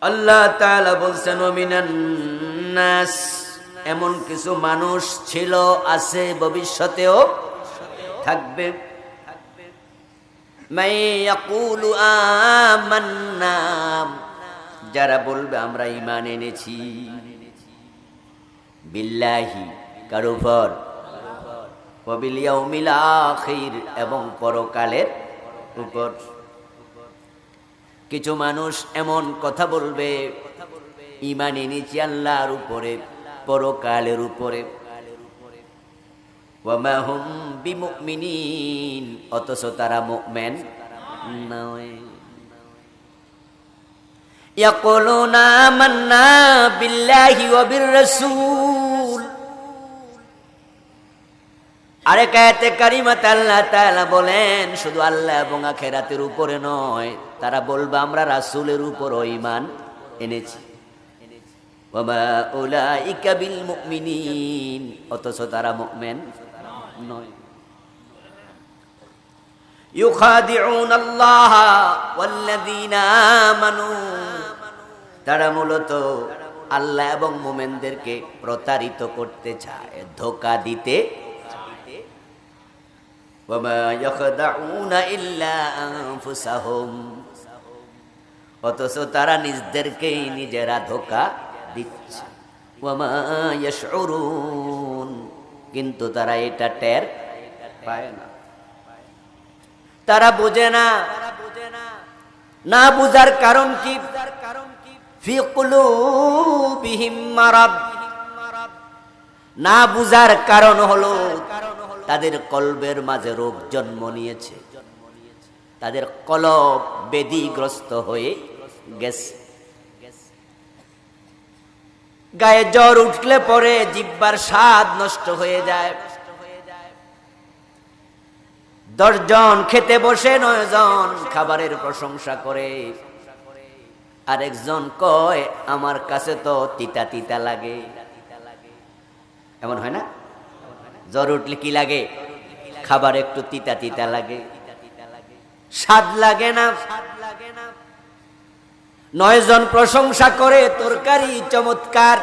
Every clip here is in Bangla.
আল্লাহ তাআলা বলছেন মিনান নাস, এমন কিছু মানুষ ছিল, আছে, ভবিষ্যতেও থাকবে। মান ইয়াকুলু আমান্না, যারা বলবে আমরা ঈমান এনেছি, বিল্লাহি কার উপর, ওয়া বিল ইয়াউমিল আখির এবং পরকালের উপর। কিছু মানুষ এমন কথা বলবে ঈমান এনেছি আল্লাহর উপরে, পরকালের উপরে, ওয়া মা হুম বিমুমিনিন, অথচ তারা মুমিন নয়। ইয়াকুলুনা আমান্না বিল্লাহি ওয়া বির রাসূল, আরেক আয়াতে কারিমাতে আল্লাহ তাআলা বলেন শুধু আল্লাহ এবং আখিরাতের উপরে নয়, তারা বলবে আমরা রাসূলের উপরও ঈমান এনেছি। ওয়া মা উলাইকা বিল মুমিনিন, অথচ তারা মুমিন নয়। ইউখাদিউনাল্লাহ ওয়াল্লাযীনা আমানু, তারা মূলত আল্লাহ এবং মুমিনদেরকে প্রতারিত করতে চায়, ধোঁকা দিতে। ওয়া মা ইয়াখদাউনা ইল্লা আনফুসাহুম, অথচ তারা নিজেদেরকেই নিজেরা ধোঁকা দিচ্ছে। ওয়া মা ইয়াশউরুন, কিন্তু তারা এটা টের পায় না, তারা বোঝে না। না বুঝার কারণ কি? ফি কুলুবিহিম মারাদ, না বুঝার কারণ হলো তাদের কলবের মাঝে রোগ জন্ম নিয়েছে, তাদের কলব বেদীগ্রস্ত হয়ে গেছে। গায়ে জ্বর উঠলে পরে জিহ্বার স্বাদ নষ্ট হয়ে যায়। 10 জন খেতে বসে 9 জন খাবারের প্রশংসা করে, আরেকজন কয় আমার কাছে তো তিতা তিতা লাগে। এমন হয় না? জ্বর উঠলে কি লাগে? খাবার একটু তিতা তিতা লাগে, স্বাদ লাগে না। 9 জন প্রশংসা করে তরকারি চমৎকার,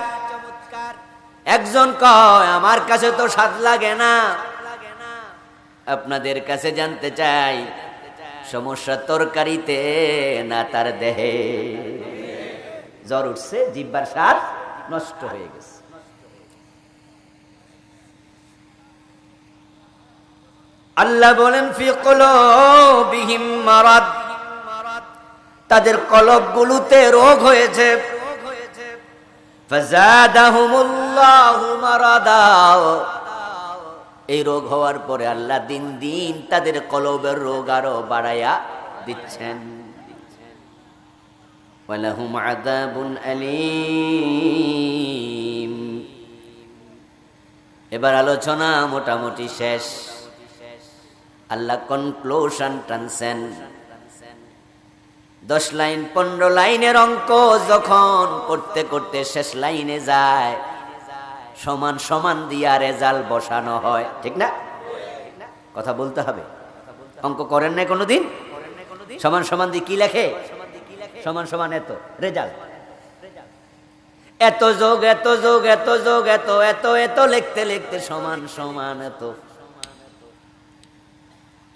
একজন কয় আমার কাছে তো স্বাদ লাগে না। আপনাদের কাছে জানতে চাই, সমস্যা তরকারিতে না তার দেহে? জ্বর উঠছে, জিহ্বার স্বাদ নষ্ট হয়ে গেছে। আল্লাহ বলেন ফি কুলুবিহিম মারাদ, তাদের কলবগুলোতে রোগ হয়েছে। ফাযাদাহুমুল্লাহু মারাদা, এই রোগ হওয়ার পরে আল্লাহ দিন দিন তাদের কলবের রোগ আরো বাড়ায়া দিচ্ছেন। ওয়ালাহুম আযাবুন আলীম। এবার আলোচনা মোটামুটি শেষ। আল্লাহ কনক্লুশন টানছেন। 10 লাইন 15 লাইনের অঙ্ক যখন করতে করতে শেষ লাইনে যায়, সমান সমান দিয়া রেজাল্ট বসানো হয়, ঠিক না? কথা বলতে হবে। অঙ্ক করেন না কোনোদিন? সমান সমান দিয়ে কি লেখে? সমান সমান এত রেজাল্ট, এত যোগ এত যোগ এত যোগ এত এত এত লিখতে লিখতে সমান সমান এত।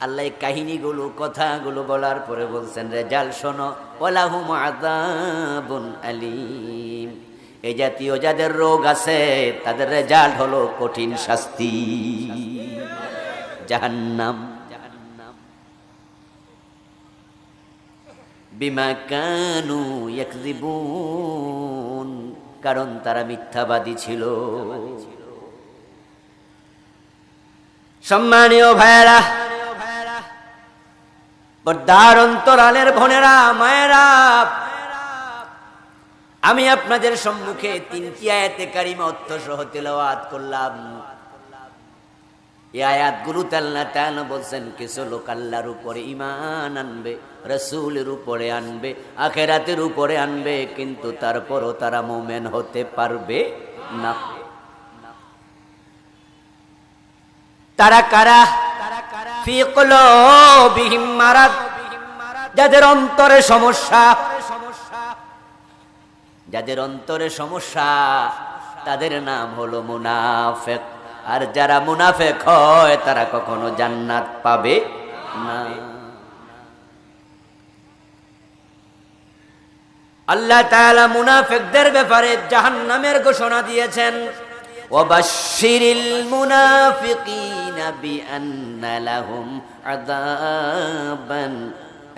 আল্লাহ কাহিনীগুলো কথাগুলো বলার পরে বলছেন রেজাল্ট শোনো, ওয়ালাহুম আযাবুন আলীম। এই জাতীয় যাদের রোগ আছে তাদের রেজাল্ট হলো কঠিন শাস্তি, জাহান্নাম। বিমা কানু ইয়াকযিবুন, কারণ তারা মিথ্যাবাদী ছিল। সম্মানীয় ভাইয়েরা, পর্দার অন্তরালের বোনেরা, মায়েরা, আমি আপনাদের সম্মুখে 3টি আয়াতে কারিমা অর্থ সহ তেলাওয়াত করলাম। এই আয়াতগুলোতে আল্লাহ তাআলা বলছেন কিছু লোক আল্লাহর উপরে ঈমান আনবে, রাসূলের উপরে আনবে, আখিরাতের উপরে আনবে, কিন্তু তারপরও তারা মুমিন হতে পারবে না। তারা কারা? ফি কুলুবিহিম মারাদ, যাদের অন্তরে সমস্যা, যাদের অন্তরে সমস্যা তাদের নাম হলো মুনাফিক। আর যারা মুনাফিক হয় তারা কখনো জান্নাত পাবে না। আল্লাহ তাআলা মুনাফিকদের ব্যাপারে জাহান্নামের ঘোষণা দিয়েছেন, ওয়াবাশশিরিল মুনাফিকিনা বিআন্না লাহুম আযাবান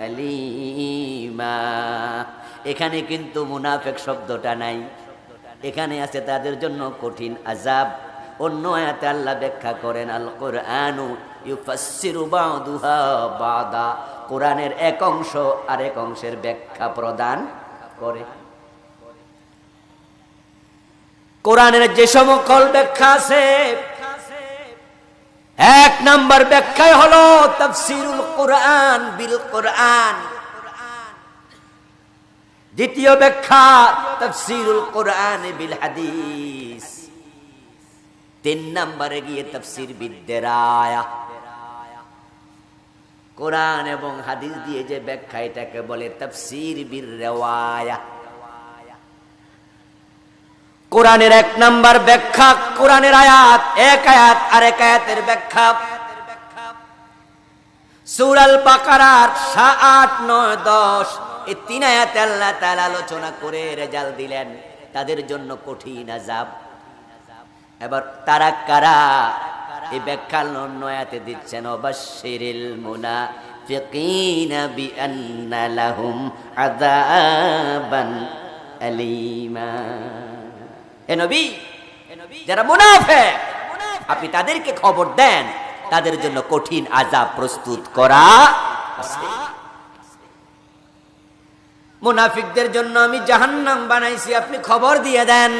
আলীমা। এখানে কিন্তু মুনাফিক শব্দটা নাই, এখানে আছে তাদের জন্য কঠিন আযাব। অন্য আয়াতে আল্লাহ ব্যাখ্যা করেন, আল কুরআনু ইউফাসসিরু বা'দুহা বা'দা, কোরআনের এক অংশ আরেক অংশের ব্যাখ্যা প্রদান করে। কোরআনের যে সকল ব্যাখ্যা আছে, এক নাম্বার ব্যাখ্যাই হলো তাফসীরুল কোরআন বিল কোরআন। দ্বিতীয় ব্যাখ্যা তাফসীরুল কোরআন বিল হাদিস। তিন নম্বরে গিয়ে তাফসীর বিদ্দেরায়া। কোরআন এবং হাদিস দিয়ে যে ব্যাখ্যা এটাকে বলে তাফসীর বির রিওয়ায়া। কোরআনের এক নাম্বার ব্যাখ্যা কোরআনের আয়াত, এক আয়াত আরেক আয়াতের ব্যাখ্যা। সূরা আল বাকারার 8, 9, 10 এই তিন আয়াতে আল্লাহ তাআলা আলোচনা করে রেজাল্ট দিলেন তাদের জন্য কঠিন আযাব। এবার তারা কারা, এই ব্যাখ্যা অন্য আয়াতে দিচ্ছেন, ওয়াবাশশিরিল মুনাফিকিনা বিআন্না লাহুম আযাবান আলীমা। হে নবী, যারা মুনাফিক আপনি তাদেরকে খবর দেন তাদের জন্য কঠিন আযাব প্রস্তুত করা আছে। মুনাফিকদের জন্য আমি জাহান্নাম বানাইছি, আপনি খবর দিয়ে দেন।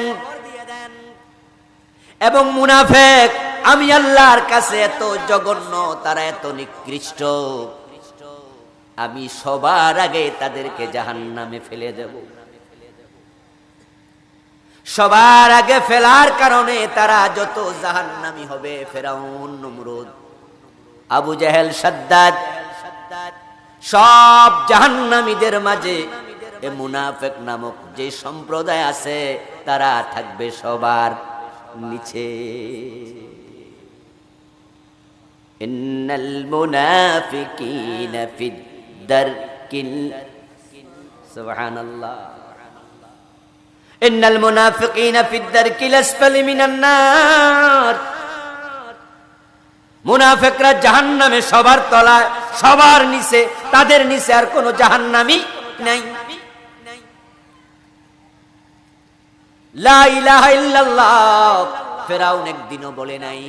এবং মুনাফিক আমি আল্লাহর কাছে এত জঘন্য, তারা এত নিকৃষ্ট, আমি সবার আগে তাদেরকে জাহান্নামে ফেলে দেব। সবার আগে ফেলার কারণে তারা যত জাহান্নামী হবে, ফেরাউন, নমরুদ, আবু জেহেল, সাদ্দাদ, সব জাহান্নামীদের মাঝে এ মুনাফিক নামক যে সম্প্রদায় আছে তারা থাকবে সবার নিচে। ইন্নাল মুনাফিকিনা ফিদ দারকিল, সুবহানাল্লাহ, ইন্নাল মুনাফিকিনা ফিদ দারকিল আসফালি মিনান নার। মুনাফিকরা জাহান্নামে সবার তলায়, সবার নিচে, তাদের নিচে আর কোনো জাহান্নামী নাই। লা ইলাহা ইল্লাল্লাহ ফেরাউন একদিনও বলে নাই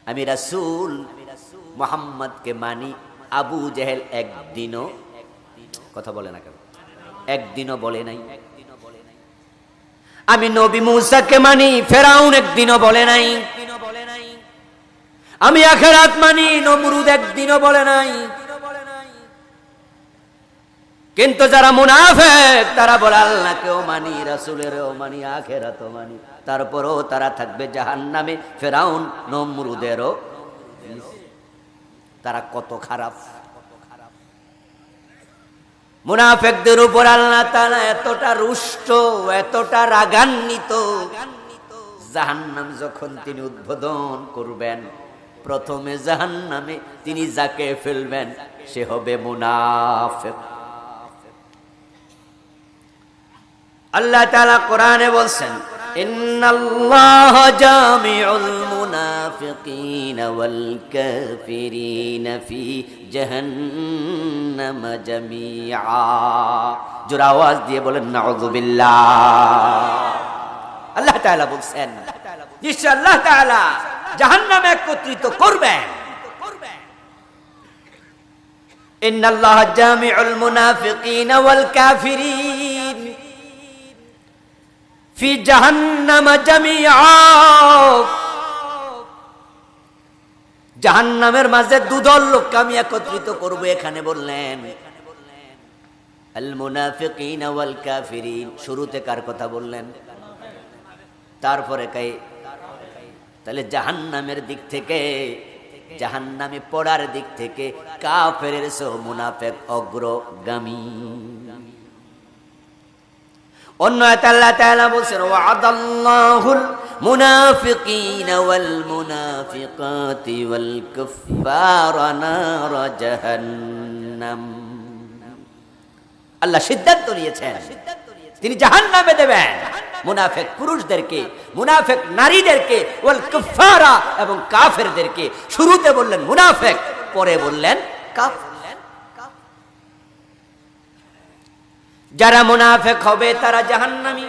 আমি রাসূল মুহাম্মদকে মানি। আবু জেহেল একদিনও কথা বলে না কেন, একদিনও বলে নাই। আমি নবী মূসাকে মানি, ফেরাউন একদিনও বলে নাই। আমি আখিরাত মানি, নমরুদ একদিনও বলে নাই। কিন্তু যারা মুনাফিক তারা বলে আল্লাহকেও মানি, রাসূলেরও মানি, আখিরাতও মানি, তারপরেও তারা থাকবে জাহান্নামে, ফেরাউন নমরুদেরও। তারা কত খারাপ! মুনাফিকদের উপর আল্লাহ তাআলা এতটা রুষ্ট, এতটা রাগান্বিত, জাহান্নাম যখন তিনি উদ্বোধন করবেন, প্রথমে জাহান্নামে তিনি যাকে ফেলবেন সে হবে মুনাফিক। আল্লাহ তাআলা কোরআনে বলছেন, ইন্নাল্লাহা জামিউল মুনাফিকিনা ওয়াল কাফিরিনা ফি জাহান্নাম জামিআ। জোরে আওয়াজ দিয়ে বলেন নাউযুবিল্লাহ। আল্লাহ তাআলা বলছেন নিশ্চয় আল্লাহ তাআলা জাহান্নামে একত্রিত করবেন। ইন্নাল্লাহা জামিউল মুনাফিকিনা ওয়াল কাফিরিন ফি জাহান্নাম জামিআ। জাহান্নামের মাঝে দুদল লোককে আমি একত্রিত করব। এখানে বললেন আল মুনাফিকিনা ওয়াল কাফিরিন, শুরুতে কার কথা বললেন? তারপরে কাই? তাহলে জাহান্নামের দিক থেকে, জাহান্নামে পড়ার দিক থেকে কাফেরের চেয়ে মুনাফিক অগ্রগামী। অন্য আয়াতে আল্লাহ তাআলা বলেন ওয়া'আদাল্লাহুল মুনাফিকিনা ওয়াল মুনাফিকাতি ওয়াল কুফফারা নার জাহান্নাম। আল্লাহ সিদ্ধান্ত নিয়েছেন তিনি জাহান্নামে দেবেন মুনাফিক পুরুষদেরকে, মুনাফিক নারীদেরকে, ওয়াল কুফফারা এবং কাফেরদেরকে। শুরুতে বললেন মুনাফিক, পরে বললেন কাফের। যারা মুনাফিক হবে তারা জাহান্নামী।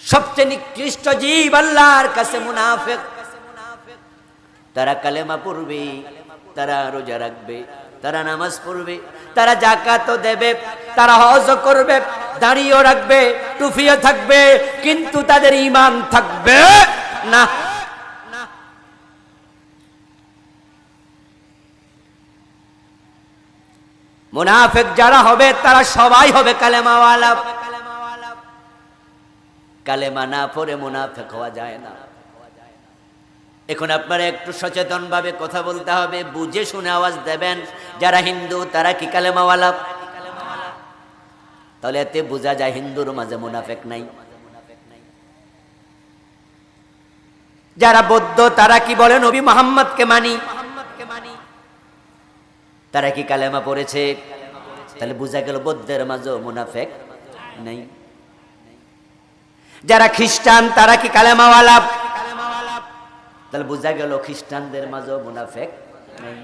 সবচেয়ে নিকৃষ্ট জীব আল্লাহর কাছে মুনাফিক। তারা কালেমা পড়বে, তারা রোজা রাখবে, তারা নামাজ পড়বে, তারা যাকাতও দেবে, তারা হজ করবে, দাড়িও রাখবে, টুপিও থাকবে, কিন্তু তাদের ঈমান থাকবে না। মুনাফিক যারা হবে তারা সবাই হবে কালেমাওয়ালা। কালেমা না পড়ে মুনাফিক হওয়া যায় না। এখন আপনারা একটু সচেতন ভাবে কথা বলতে হবে, বুঝে শুনে আওয়াজ দেবেন। যারা হিন্দু তারা কি কালেমাওয়ালা? তাহলে এতে বোঝা যায় হিন্দুর মাঝে মুনাফিক নাই। যারা বৌদ্ধ তারা কি বলে নবী মুহাম্মদকে মানি, তারা কি কালেমা পড়েছে? তাহলে বোঝা গেল বৌদ্ধের মাঝে মুনাফিক নাই। যারা খ্রিস্টান তারা কি কালেমাওয়ালা? তাহলে বোঝা গেল খ্রিস্টানদের মাঝে মুনাফিক নাই।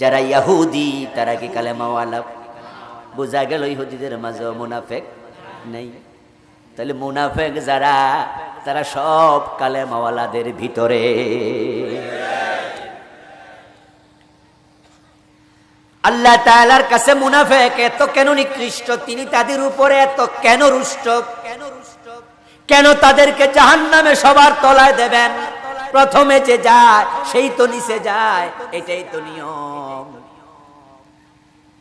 যারা ইহুদি তারা কি কালেমাওয়ালা? বোঝা গেল ইহুদিদের মাঝে মুনাফিক নাই। তাহলে মুনাফিক যারা তারা সব কালেমাওয়ালাদের ভিতরে। আল্লাহ তাআলার কাছে মুনাফিক এত কেন নিকৃষ্ট, তিনি তাদের উপরে এত কেন রুষ্ট, কেন তাদেরকে জাহান্নামে সবার তলায় দেবেন? প্রথমে যে যায় সেই তো নিচে যায়, এটাই তো নিয়ম।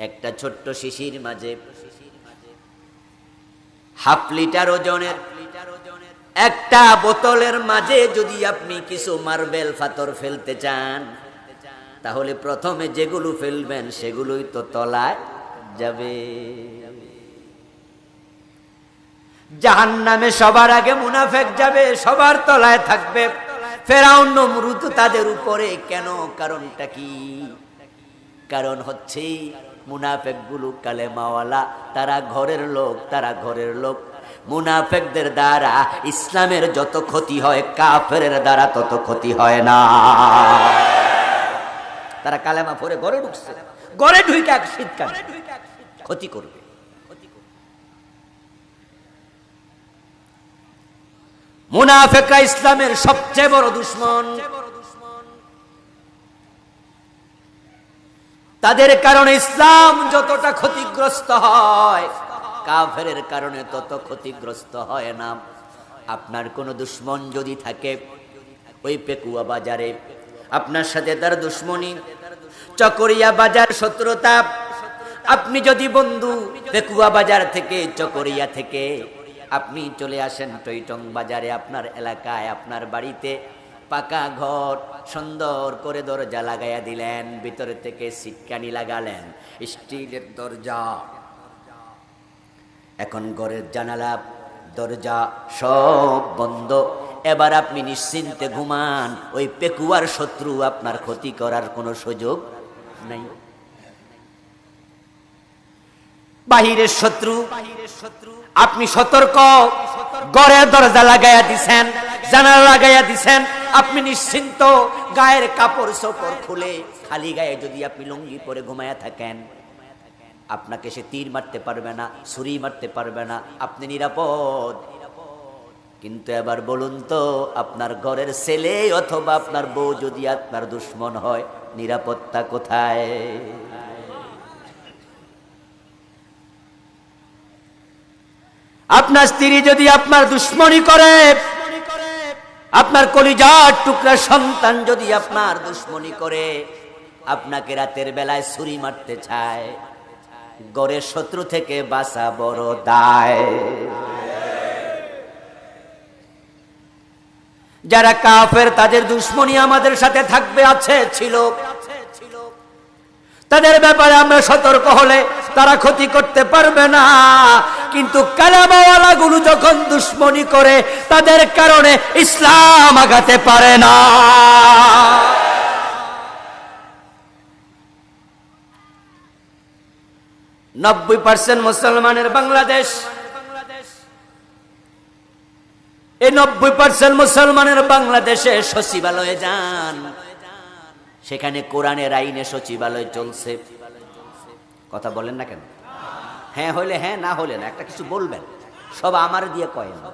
একটা ছোট্ট শিশির মাঝে হাফ লিটার ওজনের একটা বোতলের মাঝে যদি আপনি কিছু মার্বেল পাথর ফেলতে চান, তাহলে প্রথমে যেগুলো ফেলবেন সেগুলোই তো তলায় যাবে। জাহান্নামে সবার আগে মুনাফিক যাবে, সবার তলায় থাকবে। ফেরাউন নমরুদ তাদের উপরে কেন? কারণটা কি? কারণ হচ্ছে মুনাফিক গুলো কালেমাওয়ালা, তারা ঘরের লোক, তারা ঘরের লোক। মুনাফিকদের দ্বারা ইসলামের যত ক্ষতি হয় কাফেরের দ্বারা তত ক্ষতি হয় না। তারা কালেমা পড়ে ঘরে ঢুকছে, ঘরে ঢুকে শীতকালে ক্ষতি করবে। মুনাফিকরা ইসলামের সবচেয়ে বড় দুশমন। তাদের কারণে ইসলাম যতটা ক্ষতিগ্রস্ত হয়, কাফেরের কারণে তত ক্ষতিগ্রস্ত হয় না। আপনার কোন দুশমন যদি থাকে ওই পেকুয়া বাজারে, আপনার সাথে তার দুশমনি, চকরিয়া বাজার শত্রুতা, আপনি যদি বন্ধু পেকুয়া বাজার থেকে, চকরিয়া থেকে আপনি চলে আসেন টইটং বাজারে, আপনার এলাকায়, আপনার বাড়িতে পাকা ঘর, সুন্দর করে দরজা লাগাইয়া দিলেন, ভিতরে থেকে সিটকানি লাগালেন, স্টিলের দরজা। এখন ঘরের জানালা দরজা সব বন্ধ। এবার আপনি নিশ্চিন্তে ঘুমান, ওই পেকুয়ার শত্রু আপনার ক্ষতি করার কোনো সুযোগ নাই। বাহিরের শত্রু, আপনি সতর্ক, ঘরের দরজা লাগাইয়া দিছেন, জানালা লাগাইয়া দিছেন, আপনি নিশ্চিন্ত। গায়ের কাপড় চোপড় খুলে খালি গায়ে যদি আপনি লুঙ্গি পরে ঘুমায়া থাকেন, আপনাকে সে তীর মারতে পারবে না, ছুরি মারতে পারবে না, আপনি নিরাপদ। কিন্তু এবার বলুন তো, আপনার ঘরের ছেলে অথবা আপনার বউ যদি আপনার দুশমন হয়, নিরাপত্তা কোথায়? আপনার স্ত্রী যদি আপনার দুশমনি করে, আপনার কলিজার টুকরা সন্তান যদি আপনার দুশমনি করে, আপনাকে রাতের বেলায় ছুরি মারতে চায়, ঘরের শত্রু থেকে বাঁচা বড় দায়। যারা কাফের তাদের দুশমনি আমাদের সাথে থাকবে, আছে, ছিল। তাদের ব্যাপারে আমরা সতর্ক হলে তারা ক্ষতি করতে পারবে না। কিন্তু কালেমাওয়ালা গুলো যখন দুশ্মনী করে তাদের কারণে ইসলাম আগাতে পারে না। 90% মুসলমানের বাংলাদেশ, এই 90% মুসলমানের বাংলাদেশে সচিবালয়ে যান, সেখানে কোরআনের আইনে সচিবালয় চলছে। কথা বলেন না কেন? হ্যাঁ হইলে হ্যাঁ, না হলে না, একটা কিছু বলবেন। সব আমার দিয়ে কয় না,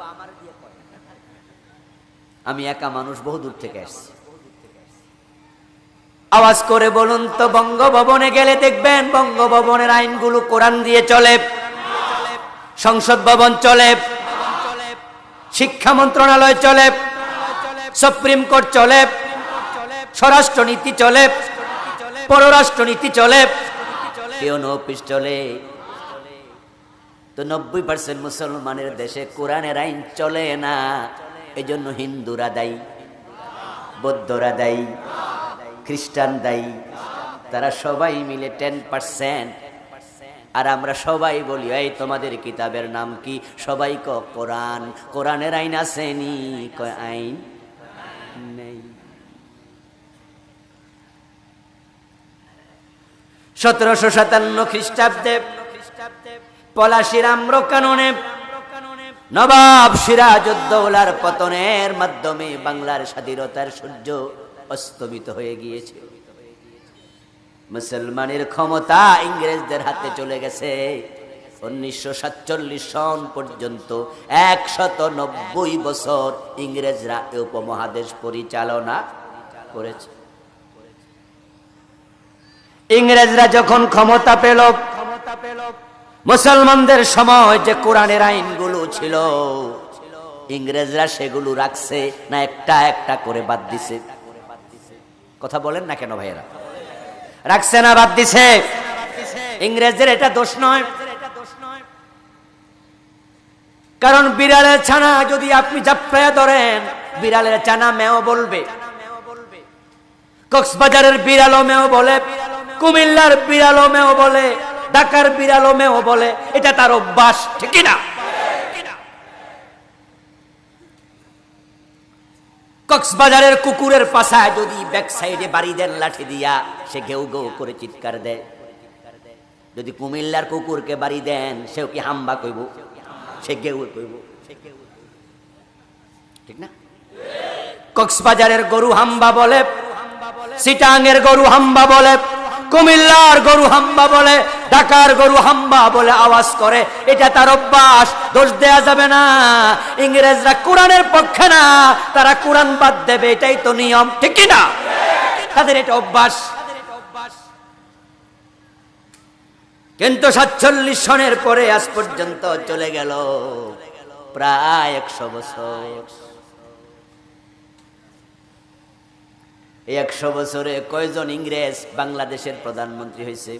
আমি একা মানুষ, বহু দূর থেকে আসছি। আওয়াজ করে বলুন তো, বঙ্গভবনে গেলে দেখবেন বঙ্গভবনের আইনগুলো কোরআন দিয়ে চলে, সংসদ ভবন চলে, শিক্ষা মন্ত্রণালয় চলে, সুপ্রিম কোর্ট চলে, স্বরাষ্ট্রনীতি চলে, পররাষ্ট্রনীতি চলে, পিওনো অফিস চলে। তো 90% মুসলমানের দেশে কোরআনের আইন চলে না। এই জন্য হিন্দুরা দায়ী, বৌদ্ধরা দায়ী, খ্রিস্টান দায়ী, তারা সবাই মিলে 10%। আর আমরা সবাই বলি, এই তোমাদের কিতাবের নাম কি? সবাই কোরআন। কোরআনের আইন আসেনি? কয় আইন নেই। 1757 খ্রিস্টাব্দে পলাশীর আম্রকাননে নবাব সিরাজউদ্দৌলার পতনের মাধ্যমে বাংলার স্বাধীনতার সূর্য অস্তমিত হয়ে গিয়েছে। মুসলমানের ক্ষমতা ইংরেজদের হাতে চলে গেছে। 1947 সন পর্যন্ত 190 বছর ইংরেজরা এই উপমহাদেশ পরিচালনা করেছে। ইংরেজরা যখন ক্ষমতা পেল, মুসলমানদের সময় যে কোরআনের আইনগুলো ছিল, ইংরেজরা সেগুলো রাখছে না একটা একটা করে বাদ দিছে? কথা বলেন না কেন ভাইয়েরা? রাখছে না বাদ দিছে? ইংরেজদের এটা দোষ নয়, কারণ বিড়ালের ছানা যদি আপনি জাপড়ায়া ধরেন, বিড়ালের ছানা মেও বলবে, কক্সবাজারের বিড়ালও মেও বলে, কুমিল্লার বিড়ালও মেও বলে, ঢাকার বিড়ালও মেও বলে। এটা তার অভ্যাস, ঠিক না? কক্সবাজারের কুকুরের পাশায় যদি ব্যাক সাইডে বাড়ি দেন লাঠি দিয়া, সে ঘেউ ঘেউ করে চিৎকার দেয়। যদি কুমিল্লার কুকুরকে বাড়ি দেন, সেও কি হাম্বা কইব? সে ঘেউ কইব, ঠিক না? কক্সবাজারের গরু হাম্বা বলে, চিটাঙের গরু হাম্বা বলে, কুমিল্লার গরু হাম্বা বলে, ঢাকার গরু হাম্বা বলে আওয়াজ করে। এটা তার অভ্যাস, দোষ দেয়া যাবে না। ইংরেজরা কোরআনের পক্ষে না, তারা কোরআন বাদ দেবে, এটাই তো নিয়ম, ঠিক না? তাদের এটা অভ্যাস। কিন্তু 47 সনের পরে আজ পর্যন্ত চলে গেল প্রায় 100 বছর। এই 100 বছরে কয়জন ইংরেজ বাংলাদেশের প্রধানমন্ত্রী হয়েছে?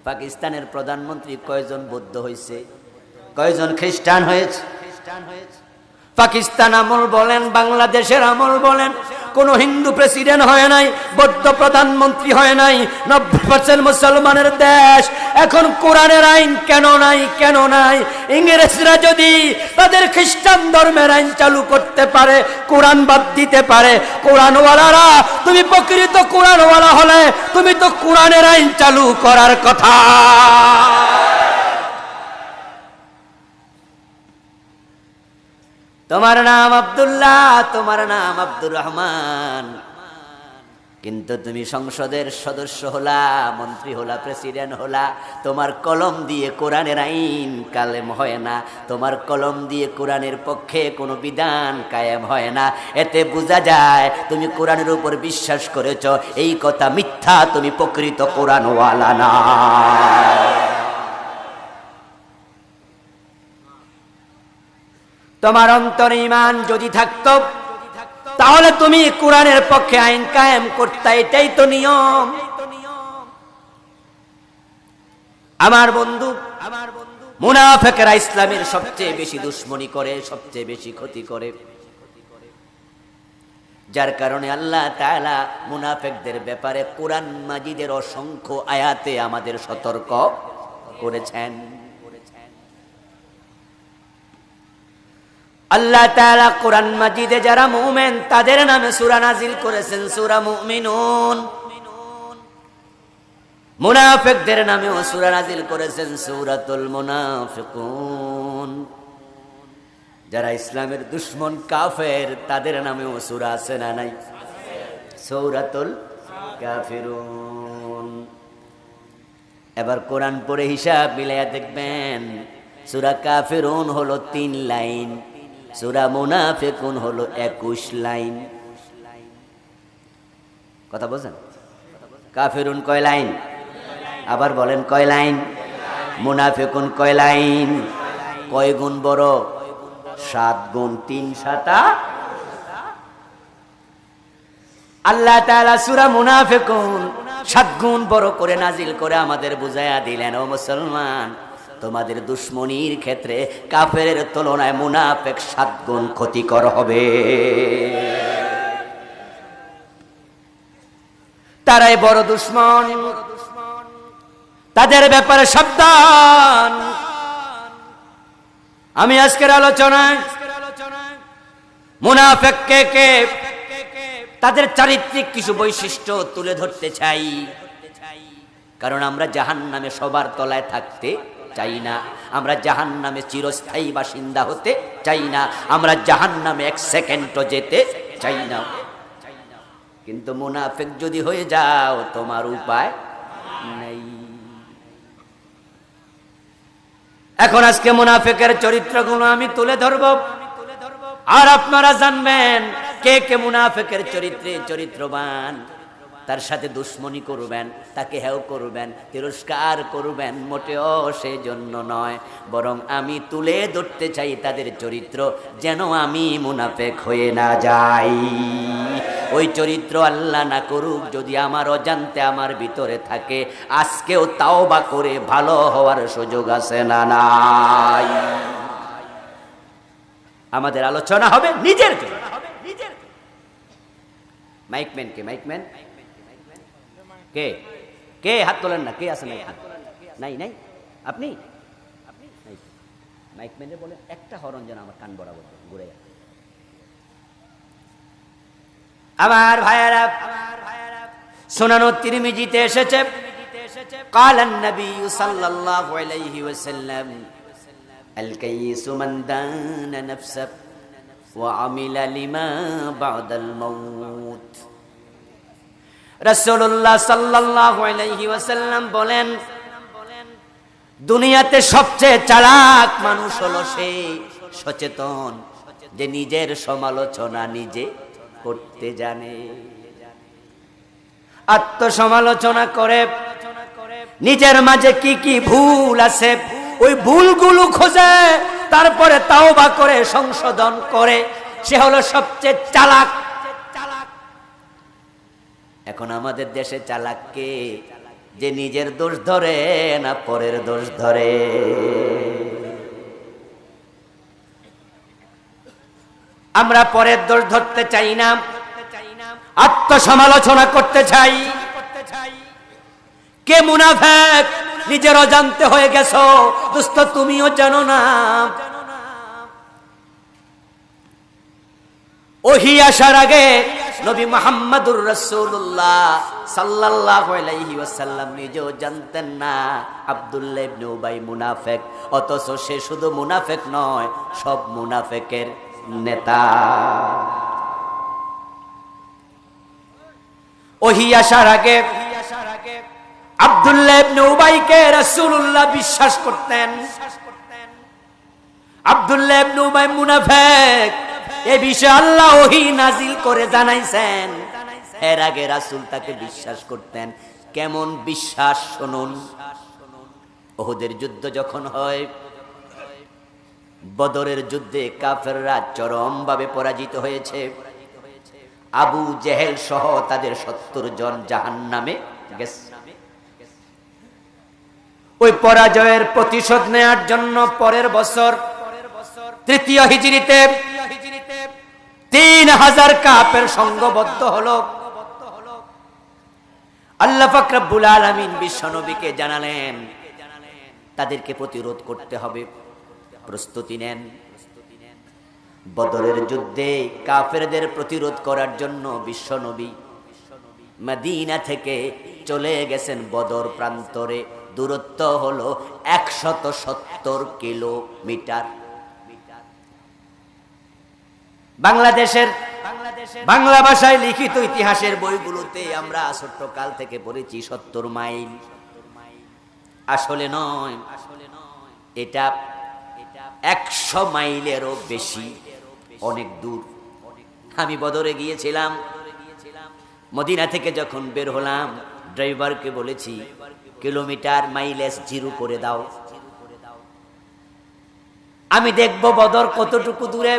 পাকিস্তানের প্রধানমন্ত্রী কয়জন বৌদ্ধ হয়েছে? কয়জন খ্রিস্টান হয়েছে? পাকিস্তান আমল বলেন, বাংলাদেশের আমল বলেন, কোন হিন্দু প্রেসিডেন্ট হয় নাই, বৌদ্ধ প্রধানমন্ত্রী হয় নাই। 90% মুসলমানের দেশ। এখন কোরআনের আইন কেন নাই? কেন নাই? ইংরেজরা যদি তাদের খ্রিস্টান ধর্মের আইন চালু করতে পারে, কোরআন বাদ দিতে পারে, কোরআনওয়ালারা, তুমি প্রকৃত কোরআনওয়ালা হলে তুমি তো কোরআনের আইন চালু করার কথা। তোমার নাম আব্দুল্লাহ, তোমার নাম আব্দুর রহমান, কিন্তু তুমি সংসদের সদস্য হলা, মন্ত্রী হলা, প্রেসিডেন্ট হলা, তোমার কলম দিয়ে কোরআনের আইন কায়েম হয় না, তোমার কলম দিয়ে কোরআনের পক্ষে কোনো বিধান কায়েম হয় না। এতে বোঝা যায় তুমি কোরআনের উপর বিশ্বাস করেছ, এই কথা মিথ্যা, তুমি প্রকৃত কোরআনওয়ালা না। তোমার অন্তরে ঈমান যদি থাকতো, তাহলে তুমি কোরআনের পক্ষে আইন কায়েম করতে। এটাই তো নিয়ম। আমার বন্ধু, মুনাফিকরা ইসলামের সবচেয়ে বেশি দুশমনী করে, সবচেয়ে বেশি ক্ষতি করে, যার কারণে আল্লাহ তাআলা মুনাফিকদের ব্যাপারে কোরআন মাজিদের অসংখ্য আয়াতে আমাদের সতর্ক করেছেন। আল্লাহ তাআলা কোরআন মাজিদে যারা মুমিন তাদের নামে সূরা নাজিল করেছেন সূরা মুমিনুন। মুনাফিকদের নামেও সূরা নাজিল করেছেন সূরাতুল মুনাফিকুন। যারা ইসলামের দুশমন কাফের তাদের নামেও সূরা আছে না নাই? সূরাতুল কাফিরুন। এবার কোরআন পড়ে হিসাব মিলাইয়া দেখবেন, সূরা কাফিরুন হলো 3 লাইন, সূরা মুনাফিকুন হলো 21 লাইন। কথা বুঝেন? কাফিরুন কয় লাইন? আবার বলেন কয় লাইন? মুনাফিকুন কয় লাইন? কয় গুণ বড়? 7 গুণ। 3 7 আল্লাহ তাআলা সূরা মুনাফিকুন 7 গুণ বড় করে নাজিল করে আমাদের বুঝাইয়া দিলেন, ও মুসলমান, তোমাদের দুশমনির ক্ষেত্রে কাফেরের তুলনায় মুনাফিক 7 গুণ ক্ষতিকর হবে। তারাই বড় দুশমন, তাদের ব্যাপারে সাবধান। আমি আজকের আলোচনায় মুনাফিক কে তাদের চারিত্রিক কিছু বৈশিষ্ট্য তুলে ধরতে চাই, কারণ আমরা জাহান্নামে সবার তলায় থাকতে চাই না, আমরা জাহান্নামে চিরস্থায়ী বাসিন্দা হতে চাই না, আমরা জাহান্নামে 1 সেকেন্ডও যেতে চাই না। কিন্তু মুনাফিক যদি হয়ে যাও তোমার উপায় নেই। এখন আজকে মুনাফিকের চরিত্রগুলো আমি তুলে ধরব, আর আপনারা জানবেন কে কে মুনাফিকের চরিত্রে চরিত্রবান। তার সাথে দুশমনি করবেন, তাকে হেয় করবেন, তিরস্কার করবেন, মোটেও সেই জন্য নয়, বরং আমি তুলে ধরতে চাই তাদের চরিত্র, যেন আমি মুনাফিক হয়ে না যাই। ওই চরিত্র আল্লাহ না করুক যদি আমার অজান্তে আমার ভিতরে থাকে, আজকেও তাওবা করে ভালো হওয়ার সুযোগ আছে না নাই? আমাদের আলোচনা হবে নিজের জন্য। মাইকম্যান কে? মাইকম্যান কে? কে হাত তোলেন না? কে আছে? নাই নাই? আপনি? মাইকম্যানের বলে একটা হরণ যেন আমার কান বরাবর ঘুরে যায়। আমার ভাইয়েরা, সুনান তিরমিজিতে এসেছে, ক্বালান নবী সাল্লাল্লাহু আলাইহি ওয়াসাল্লাম, আল কাইয়িসু মান দানা নাফসাহু ওয়া আমিলা লিমা বা'দাল মাউত। রাসূলুল্লাহ সাল্লাল্লাহু আলাইহি ওয়াসাল্লাম বলেন, দুনিয়াতে সবচেয়ে চালাক মানুষ হলো সে সচেতন যে নিজের সমালোচনা নিজে করতে জানে, আত্মসমালোচনা করে, নিজের মাঝে কি কি ভুল আছে ওই ভুলগুলো খোঁজে, তারপরে তাওবা করে সংশোধন করে, সে হলো সবচেয়ে চালাক। এখন আমাদের দেশে চালাক কে? যে নিজের দোষ ধরে না পরের দোষ ধরে। আমরা পরের দোষ ধরতে চাই না, আত্মসমালোচনা করতে চাই। কে মুনাফিক? নিজের অজান্তে হয়ে গেছো দোস্ত, তুমিও জানো না। ওহী আসার আগে নবী মুহাম্মদুর রাসূলুল্লাহ সাল্লাল্লাহু আলাইহি ওয়াসাল্লাম নিজেও জানতেন না আব্দুল্লাহ ইবনে উবাই মুনাফিক, অথচ সে শুধু মুনাফিক নয়, সব মুনাফিকের নেতা। ওহী আসার আগে আব্দুল্লাহ ইবনে উবাইকে রাসূলুল্লাহ বিশ্বাস করতেন। আব্দুল্লাহ ইবনে উবাই মুনাফিক, এই বিষয়ে আল্লাহ ওহী নাজিল করে জানাইছেন। এর আগে রাসূল তাকে বিশ্বাস করতেন। কেমন বিশ্বাস শুনুন। উহুদের যুদ্ধ যখন হয়, বদরের যুদ্ধে কাফেররা চরমভাবে পরাজিত হয়েছে। আবু জেহেল সহ তাদের 70 জন জাহান্নামে গেছে। ওই পরাজয়ের প্রতিশোধ নেয়ার জন্য পরের বছর 3য় হিজরিতে 3000 কাফের সংঘবদ্ধ হলো। আল্লাহ পাক রব্বুল আলামিন বিশ্বনবীকে জানালেন তাদেরকে প্রতিরোধ করতে হবে, প্রস্তুতি নেন। বদরের যুদ্ধে কাফেরদের প্রতিরোধ করার জন্য বিশ্বনবী মদিনা থেকে চলে গেছেন বদর প্রান্তরে। দূরত্ব হলো 170 কিলোমিটার। বাংলাদেশের বাংলা ভাষায় লিখিত ইতিহাসের বইগুলোতে আমরা ছোট্টকাল থেকে পড়েছি 70 মাইল। আসলে নয়, এটা 100 মাইলেরও বেশি, অনেক দূর। আমি বদরে গিয়েছিলাম, মদিনা থেকে যখন বের হলাম ড্রাইভারকে বলেছি কিলোমিটার মাইলেজ 0 করে দাও, আমি দেখব বদর কতটুকু দূরে।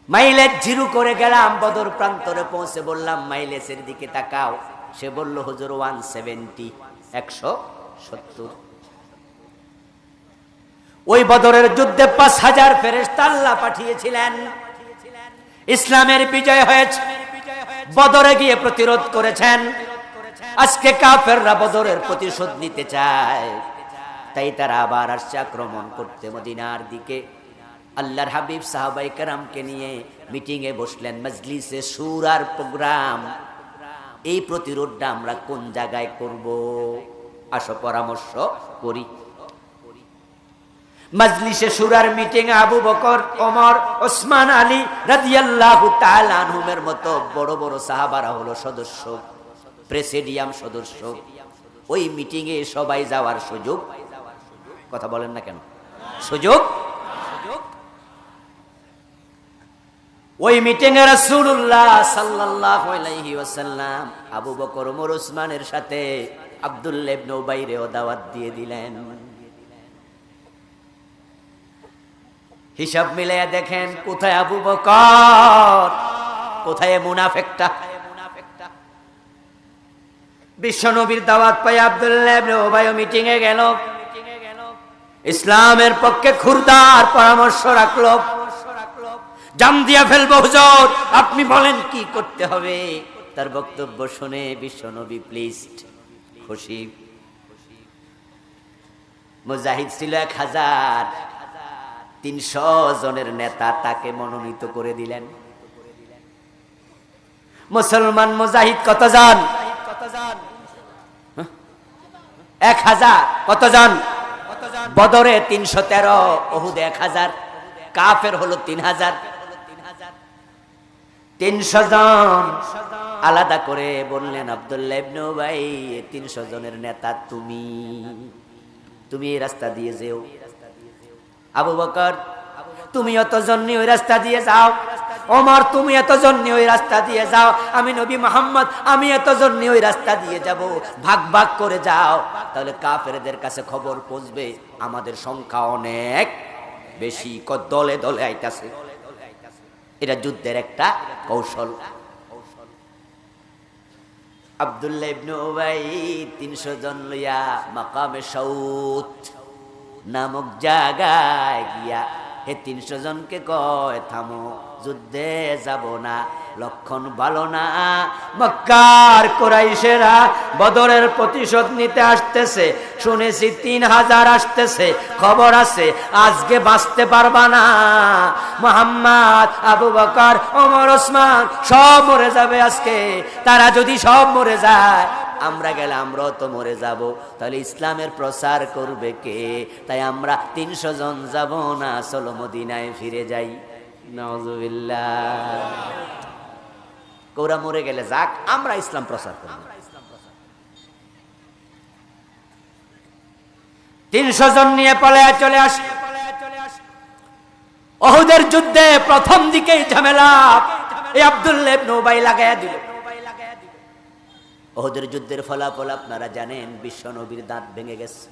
মাইলেজ 0 করে গেলাম, বদর প্রান্তরে পৌঁছে বললাম মাইলেজের দিকে তাকাও। সে বলল হুজুর 170, 170। ওই বদরের যুদ্ধে 5000 ফেরেশতা আল্লাহ পাঠিয়েছিলেন। ইসলামের বিজয় হয়েছে, বদরে গিয়ে প্রতিরোধ করেছেন। আজকে কাফেররা বদরের প্রতিশোধ নিতে চায়, তাই তারা আবার আসছে আক্রমণ করতে মদিনার দিকে। আল্লাহর হাবিব সাহাবায়ে কেরামকে নিয়ে মিটিং এ বসলেন, মজলিসে শুরার প্রোগ্রাম। এই প্রতিরোধটা আমরা কোন জায়গায় করব, আসো পরামর্শ করি। মজলিসে শুরার মিটিং এ আবু বকর, ওমর, ওসমান, আলী রাদিয়াল্লাহু তাআলা আনহুমের মতো বড় বড় সাহাবারা হলো সদস্য, প্রেসিডিয়াম সদস্য। ওই মিটিং এ সবাই যাওয়ার সুযোগ, কথা বলেন না কেন, সুযোগ। ওই মিটিং এ রাসূলুল্লাহ সাল্লাল্লাহু আলাইহি ওয়াসাল্লাম আবু বকর, ওমর, ওসমানের সাথে আব্দুল্লাহ ইবনে উবাইরেও দাওয়াত দিয়ে দিলেন। হিসাব মিলায়া দেখেন কোথায় আবু বকর, কোথায় মুনাফিকটা। বিশ্বনবীর দাওয়াত পাই আব্দুল্লাহ ইবনে উবাই মিটিং এ গেল, ইসলামের পক্ষে খুরদার পরামর্শ রাখলো। জান দিয়া ফেলবো হুজুর, আপনি বলেন কি করতে হবে। তার বক্তব্য শুনে বিশ্বনবী প্লিজড, খুশি। মুজাহিদ ছিল 1000, 300 জনের নেতা তাকে মনোনীত করে দিলেন। মুসলমান মুজাহিদ কতজন? 1000। কতজন? বদরে 313, উহুদে 1000, কাফের হলো 3000। 300 জন আলাদা করে বললেন আব্দুল্লাহ ইবনে উবাই, 300 জনের নেতা তুমি এই রাস্তা দিয়ে যেও। আবু বকর, তুমি এতজন নিয়ে ওই রাস্তা দিয়ে যাও। ওমর, তুমি এতজন নিয়ে ওই রাস্তা দিয়ে যাও। আমি নবী মুহাম্মদ, আমি এতজন নিয়ে ওই রাস্তা দিয়ে যাব। ভাগ ভাগ করে যাও, তাহলে কাফেরদের কাছে খবর পৌঁছবে আমাদের সংখ্যা অনেক বেশি, দলে দলে আইতাছে। এটা যুদ্ধের একটা কৌশল। আব্দুল্লাহ ইবনে উবাই 300 জন লইয়া মাকামে শাউত নামক জায়গায় গিয়া 300 জনকে কয় থামো, যুদ্ধে যাব না, লক্ষণ ভালো না। মক্কার কুরাইশেরা বদরের প্রতিশোধ নিতে আসতেছে, শুনেছি 3000 আসতেছে, খবর আছে আজকে বাঁচতে পারবা না। মুহাম্মদ, আবু বকর, ওমর, ওসমান সব মরে যাবে আজকে। তারা যদি সব মরে যায়, আমরা গেলে আমরাও তো মরে যাব, তাহলে ইসলামের প্রচার করবে কে? তাই আমরা 300 জন যাব না, চলো মদিনায় ফিরে যাই। নাউজুবিল্লাহ। কোরা মরে গেলে যাক, আমরা ইসলাম প্রচার করব। 300 জন নিয়ে পালায়া চলে আসে। উহুদের যুদ্ধে প্রথম দিকেই ঝামেলা এই আব্দুল্লাহ ইবনে উবাই লাগায়া দিল। উহুদের যুদ্ধের ফলাফল আপনারা জানেন, বিশ্বনবীর দাঁত ভেঙে গেছে।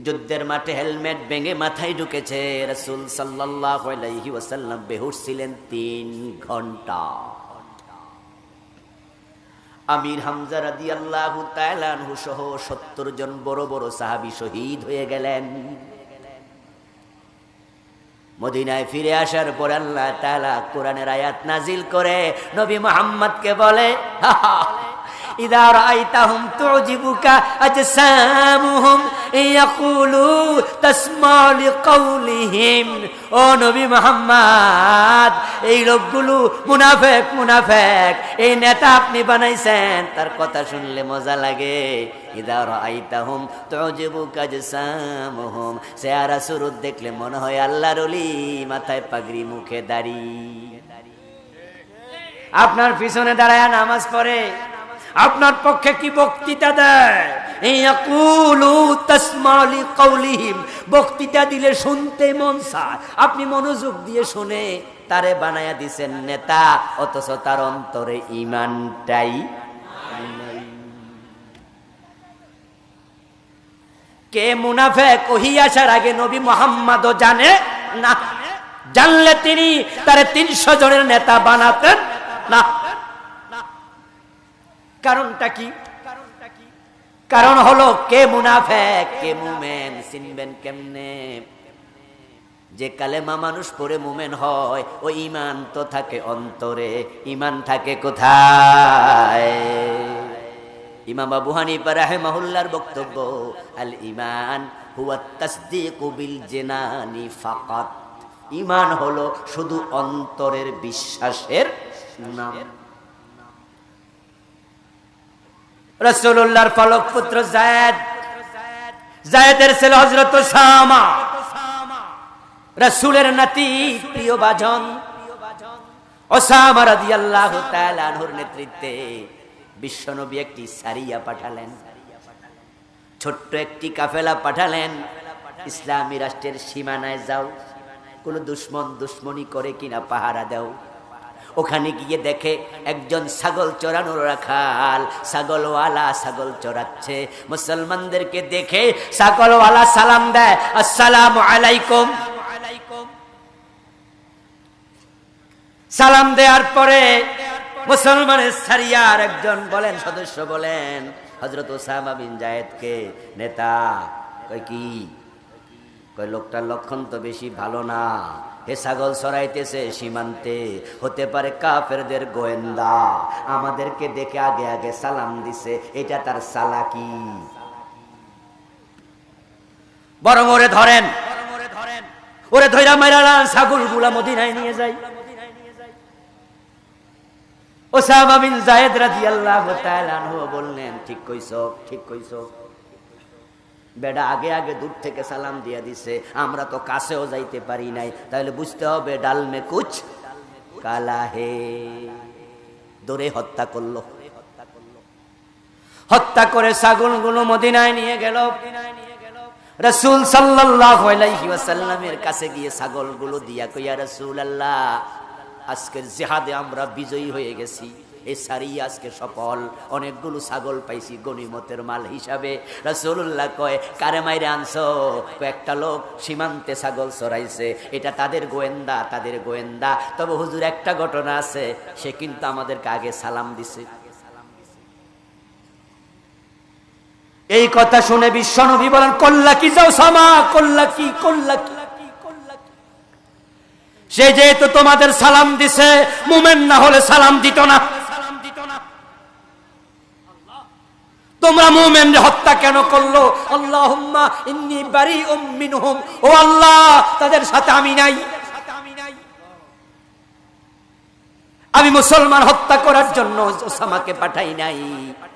যুদ্ধের মাঠে হেলমেট ভেঙে মাথায় ঢুকেছে। রাসূল সাল্লাল্লাহু আলাইহি ওয়াসাল্লাম বেহুশ ছিলেন 3 ঘন্টা। আমির হামজা রাদিয়াল্লাহু তাআলা আনহু সহ 70 জন বড় বড় সাহাবী শহীদ হয়ে গেলেন। মদিনায় ফিরে আসার পর আল্লাহ তাআলা কোরআনের আয়াত নাজিল করে নবী মুহাম্মদকে বলে, ইযা রাআইতাহুম তুজিবুকা আজসামুহুম ইয়াকুলু তাসমা লিকাউলিহিম, ও নবী মুহাম্মদ, এই লোকগুলো মুনাফিক, এই নেতা আপনি বানাইছেন, তার কথা শুনলে মজা লাগে। ইযা রাআইতাহুম তুজিবুকা আজসামুহুম, চেহারা সুরত দেখলে মনে হয় আল্লাহর ওলি, মাথায় পাগড়ি, মুখে দাড়ি। আপনার পিছনে দাঁড়ায় নামাজ পড়ে, আপনার পক্ষে কি বক্তৃতা দেয়, ইয়াকুলু তাসমা লিকাউলিহিম, বক্তৃতা দিলে শুনতে মন চায়, আপনি মনোযোগ দিয়ে শুনে তারে বানায়া দিছেন নেতা, অথচ তার অন্তরে ঈমানটাই নাই। কে মুনাফিক ওহী আসার আগে নবী মুহাম্মদও জানে না, জানলে তিনি তারে 300 জনের নেতা বানাতেন না। কারণটা কি? কারণ হলো কে মুনাফিক কে মুমিন চিনবেন কেমনে? যে কালেমা মানুষ পড়ে মুমিন হয়, ওই ঈমান তো থাকে অন্তরে। ঈমান থাকে কোথায়? ইমাম আবু হানিফা রাহিমাহুল্লাহর বক্তব্য, আল ঈমান হুয়া তাসদীকু বিল জিনানি ফাকাত, ঈমান হলো শুধু অন্তরের বিশ্বাসের নাম। রাসূলুল্লাহর পালক পুত্র যায়েদের ছেলে হযরত উসামা, রাসূলের নাতি, প্রিয় ভাজন উসামা রাদিয়াল্লাহু তাআলা আনহুর নেতৃত্বে বিশ্বনবী একটি সারিয়া পাঠালেন, ছোট্ট একটি কাফেলা পাঠালেন। ইসলামী রাষ্ট্রের সীমানায় যাও, কোন দুশ্মনী করে কিনা পাহারা দাও। ওখানে গিয়ে দেখে একজন ছাগল চরানোর রাখাল, ছাগলওয়ালা ছাগল চড়াচ্ছে। মুসলমানদেরকে দেখে ছাগলওয়ালা সালাম দেয়, আসসালামু আলাইকুম। সালাম দেওয়ার পরে মুসলমানের সারিয়ার একজন বলেন, সদস্য বলেন, হযরত উসামা বিন যায়েদকে নেতা। কয় কি? কয় লোকটার লক্ষণ তো বেশি ভালো না, হে ছাগল চড়াইতেছে সীমান্তে, হতে পারে কাফেরদের গোয়েন্দা, আমাদেরকে দেখে আগে আগে সালাম দিছে, এটা তার চালাকি। বরং ওরে ধরেন, ওরে ধইরা মাইরা ছাগলগুলা মদিনায় নিয়ে যাই। উসামা বিন যায়েদ রাদিয়াল্লাহু তাআলা আনহু বললেন, ঠিক কইছো। বেডা আগে আগে দূর থেকে সালাম দিয়া দিছে, আমরা তো কাছেও যাইতে পারি নাই, তাহলে বুঝতে হবে ডাল মে কুছ কালা হে। দৌড়ে হত্যা করলো, হত্যা করে ছাগলগুলো মদিনায় নিয়ে গেল। রাসূল সাল্লাল্লাহু আলাইহি ওয়াসাল্লামের কাছে গিয়ে ছাগলগুলো দিয়া কইয়া, রাসূলুল্লাহ, আজকের জিহাদে আমরা বিজয়ী হয়ে গেছি, এই সারিয়া আজকে সফল, অনেকগুলো ছাগল পাইছি গনিমতের মাল হিসাবে। রাসূলুল্লাহ কয়, কারে মাইরে আনছো? কয়েকটা লোক সীমান্তে ছাগল চড়াইছে, এটা তাদের গোয়েন্দা। তবে হুজুর একটা ঘটনা আছে, সে কিন্তু আমাদেরকে আগে সালাম দিছে। এই কথা শুনে বিশ্বনবী বলেন, কল্লা কি যাও সামা, কল্লা কি। সে যেহেতু তোমাদের সালাম দিছে, মুমিন না হলে সালাম দিত না। তোমরা মুমিনকে হত্যা কেন করলো? আল্লাহুম্মা ইন্নী বারিউম মিনহুম, ও আল্লাহ, তাদের সাথে আমি নাই। আমি মুসলমান হত্যা করার জন্য ওসামাকে পাঠাই নাই,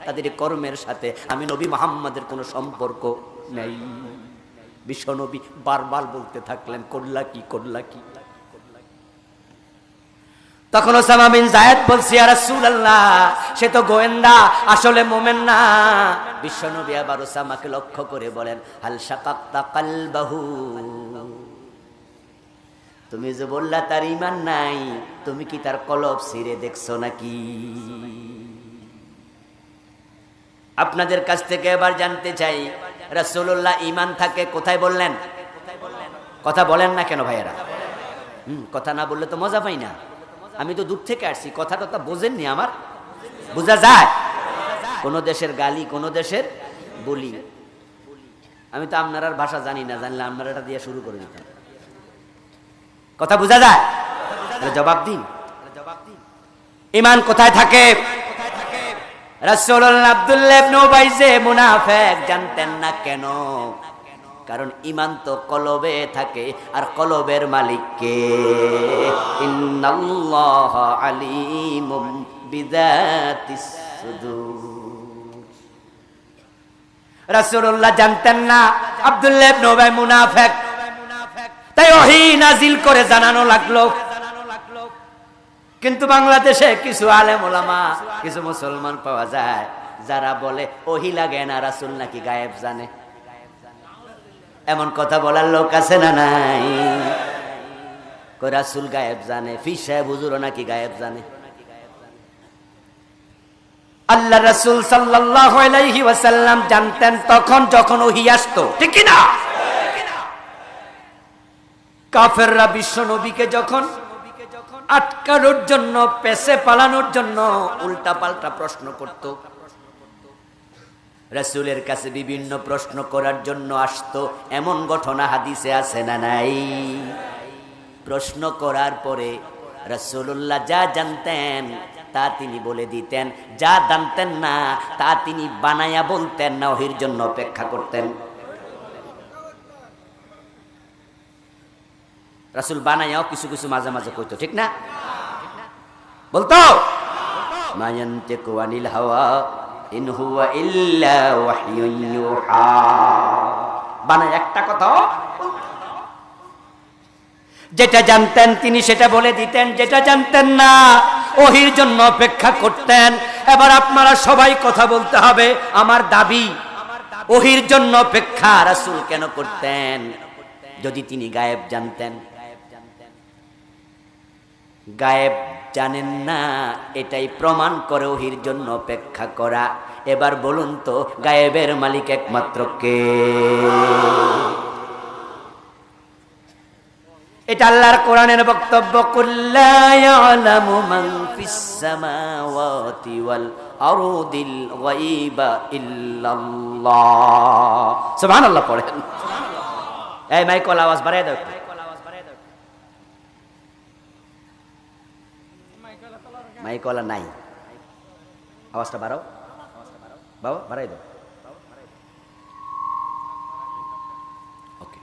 তাদের কর্মের সাথে আমি নবী মুহাম্মদের কোনো সম্পর্ক নাই। বিশ্বনবী বারবার বলতে থাকলেন, করলা কি। তখন উসামা বিন যায়েদ বলছে, ইয়া রাসূলুল্লাহ, সে তো গোয়েন্দা, আসলে মুমিন না। বিশ্বনবী আবার উসামাকে লক্ষ্য করে বলেন, হাল শাকাক্তা কলবাহু, তুমি যে বললা তার ঈমান নাই, তুমি কি তার কলব ছিঁড়ে দেখছো নাকি? আপনাদের কাছ থেকে এবার জানতে চাই, রাসূলুল্লাহ ঈমান থাকে কোথায় বললেন? কথা বলেন না কেন ভাইয়েরা? কথা না বললে তো মজা পাই না। আমি তো দূর থেকে আসছি, কথাটা তো বোঝেননি আমার, বোঝা যায়? কোন দেশের গালি, কোন দেশের বলি। আমি তো আপনার ভাষা জানি না, জানলে আপনারা এটা দিয়ে শুরু করে দিতাম। কথা বোঝা যায়? জবাব দিন। ঈমান কোথায় থাকে? রাসূলুল্লাহ আব্দুল্লাহ ইবনে উবাই যে মুনাফিক জানতেন না কেন? কারণ ঈমান তো কলবে থাকে, আর কলবের মালিক কে? ইন্নাল্লাহা আলিমুম বিযাতিস সুদূর। রাসূলুল্লাহ জানতেন না আব্দুল্লাহ ইবনে উবাই মুনাফিক, তাই ওহী নাজিল করে জানানো লাগলো। কিন্তু বাংলাদেশে কিছু আলেম ওলামা, কিছু মুসলমান পাওয়া যায় যারা বলে ওহী লাগে না, রাসূল নাকি গায়েব জানে। এমন কথা বলার লোক আছে না নাই? কই রাসূল গায়েব জানে, পীর সাহেব হুজুরও নাকি গায়েব জানে। আল্লাহ রাসূল সাল্লাল্লাহু আলাইহি ওয়াসাল্লাম জানতেন তখন যখন ওহী আসতো, ঠিক কি না? কাফেররা বিশ্ব নবীকে যখন আটকানোর জন্য, পেছে পালানোর জন্য উল্টা পাল্টা প্রশ্ন করত, রাসূলের কাছে বিভিন্ন প্রশ্ন করার জন্য আসতো। এমন ঘটনা হাদিসে আছে না নাই? প্রশ্ন করার পরে রাসূলুল্লাহ যা জানতেন তা তিনি বলে দিতেন, যা জানতেন না তা তিনি বানায়া বলতেন না, ওহীর জন্য অপেক্ষা করতেন। রাসূল বানায়াও কিছু কিছু মাঝে মাঝে কইতো, ঠিক না? বলতো মা ইয়ানতিকু আনিল হাওয়া ইন হুয়া ইল্লা ওয়াহয়ুন ইউহা। বানায় একটা কথা, যেটা জানতেন তিনি সেটা বলে দিতেন, যেটা জানতেন না ওহীর জন্য অপেক্ষা করতেন। এবার আপনারা সবাই কথা বলতে হবে। আমার দাবি, ওহীর জন্য অপেক্ষা রাসূল কেন করতেন? যদি তিনি গায়েব জানতেন। গায়েব জানেন না, এটাই প্রমাণ করে ওহীর জন্য অপেক্ষা করা। এবার বলুন তো গায়েবের মালিক একমাত্র কে? এটা আল্লাহর কোরআনের বক্তব্য। কুল্লা ইয়ালামু মান ফিস সামাওয়াতি ওয়াল আরদিল গায়বা ইল্লাল্লাহ। সুবহানাল্লাহ পড়েন। এই মাইকল আওয়াজ বাড়ায় দাও। মাইকলা নাই, আওয়াজটা বাড়াও বাবা, বাড়াই দাও। ওকে।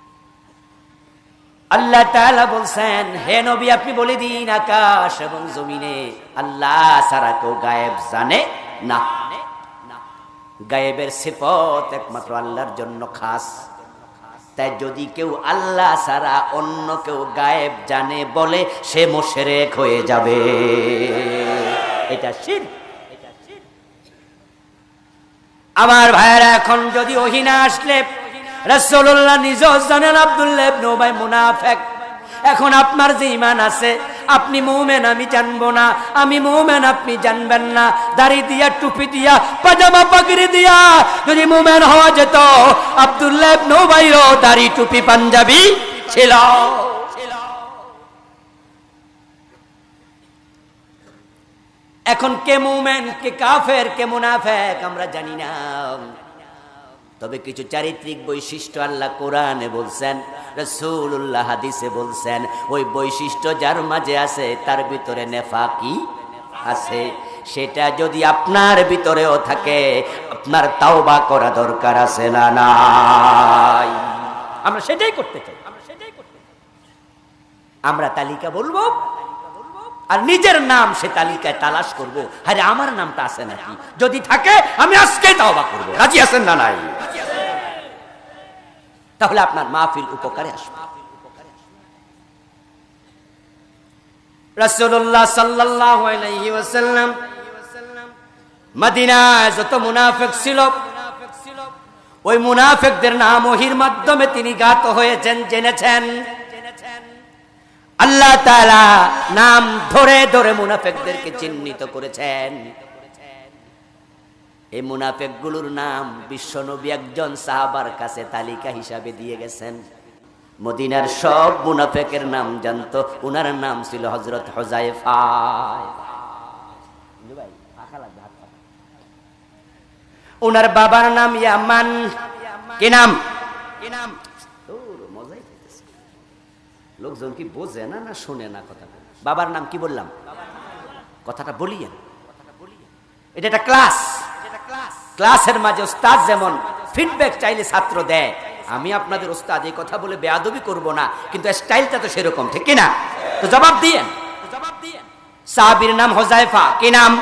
আল্লাহ তাআলা বলছেন, হে নবী আপনি বলে দিন আকাশ এবং জমিনে আল্লাহ ছাড়া কেউ গায়েব জানে না। গায়েবের সিফত একমাত্র আল্লাহর জন্য খাস। তাই যদি কেউ আল্লাহ ছাড়া অন্য কেউ গায়েব জানে বলে সে মুশরিক হয়ে যাবে। এটা শিরক। আমার ভাইয়েরা, এখন যদি ওহী না আসলে, রাসূলুল্লাহ নিজেও জানেন আব্দুল্লাহ ইবনে উবাই মুনাফিক। এখন আপনার যে ঈমান আছে, আপনি মুমিন আমি জানবো না, আমি মুমিন আপনি জানবেন না, দাড়ি দিয়া টুপি দিয়া পাজামা পাগড়ি দিয়া যদি মুমিন হওয়া যেত, আব্দুল্লাহ ইবনে উবাইরও দাড়ি টুপি পাঞ্জাবি ছিল। এখন কে মুমিন, কে কাফের, কে মুনাফিক আমরা জানি না। তবে কিছু চারিত্রিক বৈশিষ্ট্য আল্লাহ কোরআনে বলছেন, রাসূলুল্লাহ হাদিসে বলছেন, ওই বৈশিষ্ট্য যার মাঝে আছে তার ভিতরে নেফাকি আছে। সেটা যদি আপনার ভিতরেও থাকে, আপনার তাওবা করা দরকার আছে না নাই? আমরা সেটাই করতে চাই। আমরা তালিকা বলবো আর নিজের নাম সে তালিকায় তালাশ করব, আরে আমার নামটা আছে নাকি? যদি থাকে আমি আজকেই তাওবা করব। রাজি আছেন না নাই? তাহলে আপনার মাহফিল উপকারে আসবে। রাসূলুল্লাহ সাল্লাল্লাহু আলাইহি ওয়াসাল্লাম মদিনায় যত মুনাফিক ছিল, ওই মুনাফিকদের নাম ওহীর মাধ্যমে তিনি জ্ঞাত হয়েছেন, জেনেছেন। আল্লাহ তাআলা নাম ধরে ধরে মুনাফিকদেরকে চিহ্নিত করেছেন। এই মুনাফিকগুলোর নাম বিশ্বনবী একজন সাহাবার কাছে তালিকা হিসাবে দিয়ে গেছেন। মদিনার সব মুনাফিকের নাম জানতো, উনার নাম ছিল হযরত হুযায়ফা। উনার বাবার নাম ইয়ামান। কি নাম? লোকজন কি বোঝে না, না শোনে না কথা? বাবার নাম কি বললাম? কথাটা বলিয়েন। এটা একটা ক্লাস। ক্লাসের মাঝে উস্তাদ যেমন ফিডব্যাক চাইলে ছাত্র দেয়, আমি আপনাদের ওস্তাদ, এই কথা বলে বেয়াদবি করব না, কিন্তু স্টাইলটা তো সেরকম, ঠিক কিনা? তো জবাব দিয়েন। সাহাবীর নাম হোজাইফা। কি নাম?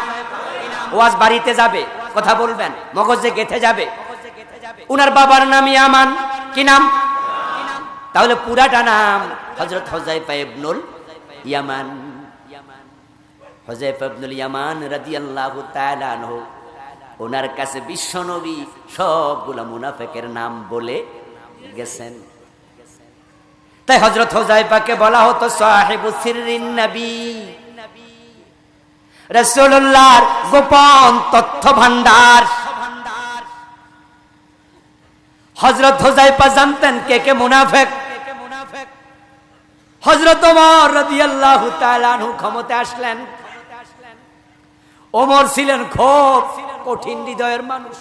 ওয়াজ বাড়িতে যাবে, কথা বলবেন, মগজে গেঁথে যাবে। উনার বাবার নাম ইয়ামান। কি নাম? তাহলে পুরাটা নাম হযরত হোজাইফা ইবনুল ইয়ামান। হোজাইফা ইবনুল ইয়ামান রাদিয়াল্লাহু তাআলা আনহু, ওনার কাছে বিশ্বনবী সবগুলা মুনাফিকের নাম বলে গেছেন। তাই হযরত হোজাইফাকে বলা হতো সাহিবু সিররিন নবী, রাসূলুল্লাহর গোপন তথ্য ভান্ডার। হযরত হোজাইফা জানতেন কে কে মুনাফিক। হযরত ওমর রাদিয়াল্লাহু তাআলা আনহু ক্ষমতায় আসলেন। ওমর ছিলেন খুব কঠিন হৃদয়ের মানুষ,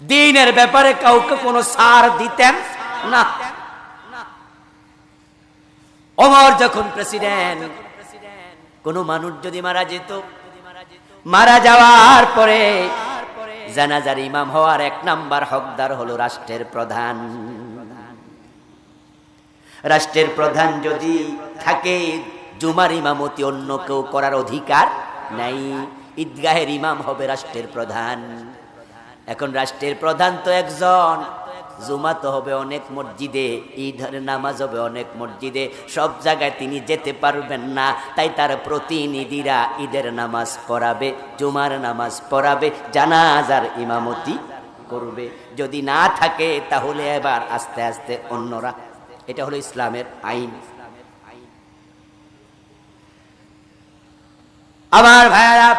দ্বীনের ব্যাপারে কাউকে কোনো ছাড় দিতেন না। ওমর যখন প্রেসিডেন্ট, কোন মানুষ যদি মারা যেত, মারা যাওয়ার পরে জানাজার ইমাম হওয়ার 1 নাম্বার হকদার হলো রাষ্ট্রের প্রধান। রাষ্ট্রের প্রধান যদি থাকে, জুমার ইমামতি অন্য কেউ করার অধিকার নাই। ঈদগাহের ইমাম হবে রাষ্ট্রের প্রধান। এখন রাষ্ট্রের প্রধান তো একজন, জুমা তো হবে অনেক মসজিদে, ঈদের নামাজ হবে অনেক মসজিদে, সব জায়গায় তিনি যেতে পারবেন না। তাই তার প্রতিনিধিরা ঈদের নামাজ পড়াবে, জুমার নামাজ পড়াবে, জানাজার ইমামতি করবে। যদি না থাকে তাহলে এবার আস্তে আস্তে অন্যরা। এটা হলো ইসলামের আইন। আমার ভাইরা,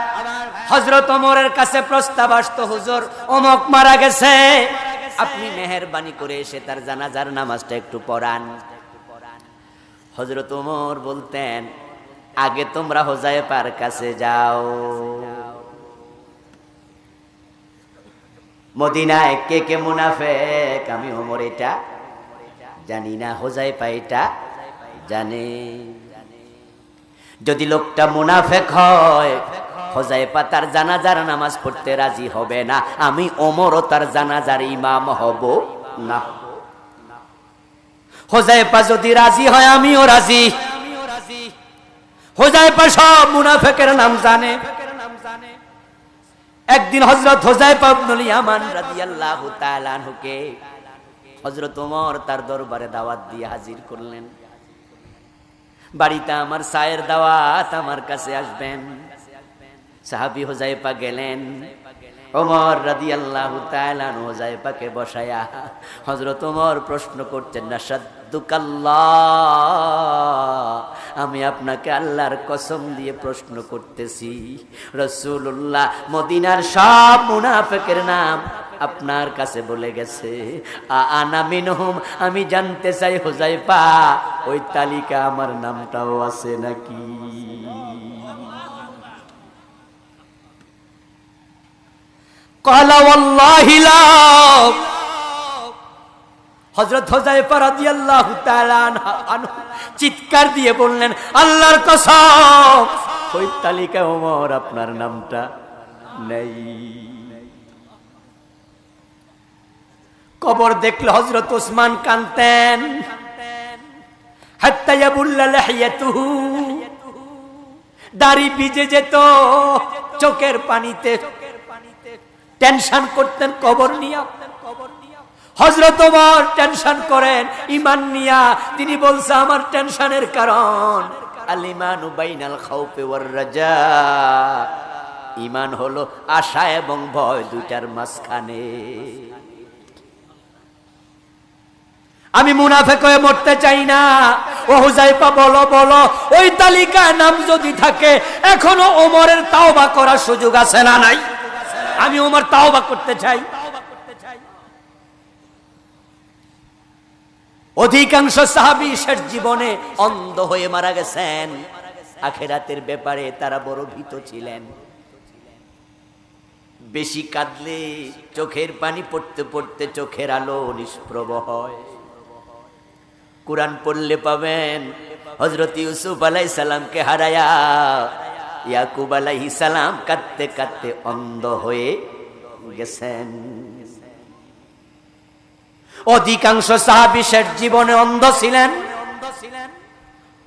হযরত ওমরের কাছে প্রস্তাব আসতো, হুজুর অমুক মারা গেছে, আপনি মেহেরবানি করে এসে তার জানাজার নামাজটা একটু পড়ান। হযরত ওমর বলতেন, আগে তোমরা হোজাইফার কাছে যাও। মদিনায় কে কে মুনাফিক আমি ওমর এটা জানি না, হোজাইফা এটা জানে। যদি লোকটা মুনাফিক হয়, হোজাইফা তার জানাজার নামাজ পড়তে রাজি হবে না, আমি ওমরও তার জানাজার ইমাম হব না। হোজাইফা যদি রাজি হয়, আমিও রাজি। হোজাইফা সব মুনাফিকের নাম জানে। একদিন হযরত হোজাইফা ইবনুল ইয়ামান রাদিয়াল্লাহু তাআলা আনহুকে হযরত ওমর তার দরবারে দাওয়াত দিয়ে হাজির করলেন। বাড়িতে আমার চায়ের দাওয়াত, আমার কাছে আসবেন। সাহাবী হোজাইফা গেলেন। ওমর রাদিয়াল্লাহু তাআলা আনহু হোজাইফাকে বসায়া হযরত ওমর প্রশ্ন করতেন, নাশাদ্দুকাল্লাহ, আমি আপনাকে আল্লাহর কসম দিয়ে প্রশ্ন করতেছি, রাসূলুল্লাহ মদিনার সব মুনাফিকের নাম আপনার কাছে বলে গেছে, আনা মিনহুম, আমি জানতে চাই হোজাইফা ওই তালিকা আমার নামটাও আছে নাকি? ক্বালা ওয়াল্লাহি লা। হযরত হোজাইফা রাদিয়াল্লাহু তাআলা আনহু চিৎকার দিয়ে বললেন, আল্লাহর কসম ওই তালিকায় ওমর আপনার নামটা নেই। কবর দেখলে হযরত ওসমান কাঁদতেন, হাত্তা ইয়াবুল্লা লাহিয়াতুহু, দাড়ি ভিজে যেত চোখের পানিতে। টেনশন করতেন কবর নিয়া। হযরত ওমর টেনশন করেন ঈমান নিয়া। তিনি বলছে, আমার টেনশনের কারণ আল ঈমানু বাইনাল খাউফি ওয়ার রাজা, ঈমান হলো আশা এবং ভয় দুইটার মাঝখানে। আমি মুনাফিক হয়ে মরতে চাই না। ও হুযায়ফা বলো বলো, ওই তালিকায় নাম যদি থাকে এখনো ওমরের তাওবা করার সুযোগ আছে না নাই? আমি ওমর তাওবা করতে চাই। অধিকাংশ সাহাবী শেষ জীবনে অন্ধ হয়ে মারা গেছেন। আখিরাতের ব্যাপারে তারা বড় ভীত ছিলেন। বেশি কাঁদলে চোখের পানি পড়তে পড়তে চোখের আলো নিষ্প্রভ হয়। কুরআন পড়লে পাবেন হযরত ইউসুফ আলাইহিস সালামকে হারায়া ইয়াকুব আলাইহিস সালাম কাঁদতে কাঁদতে অন্ধ হয়ে গেছেন। অধিকাংশ সাহাবী শেষ জীবনে অন্ধ ছিলেন,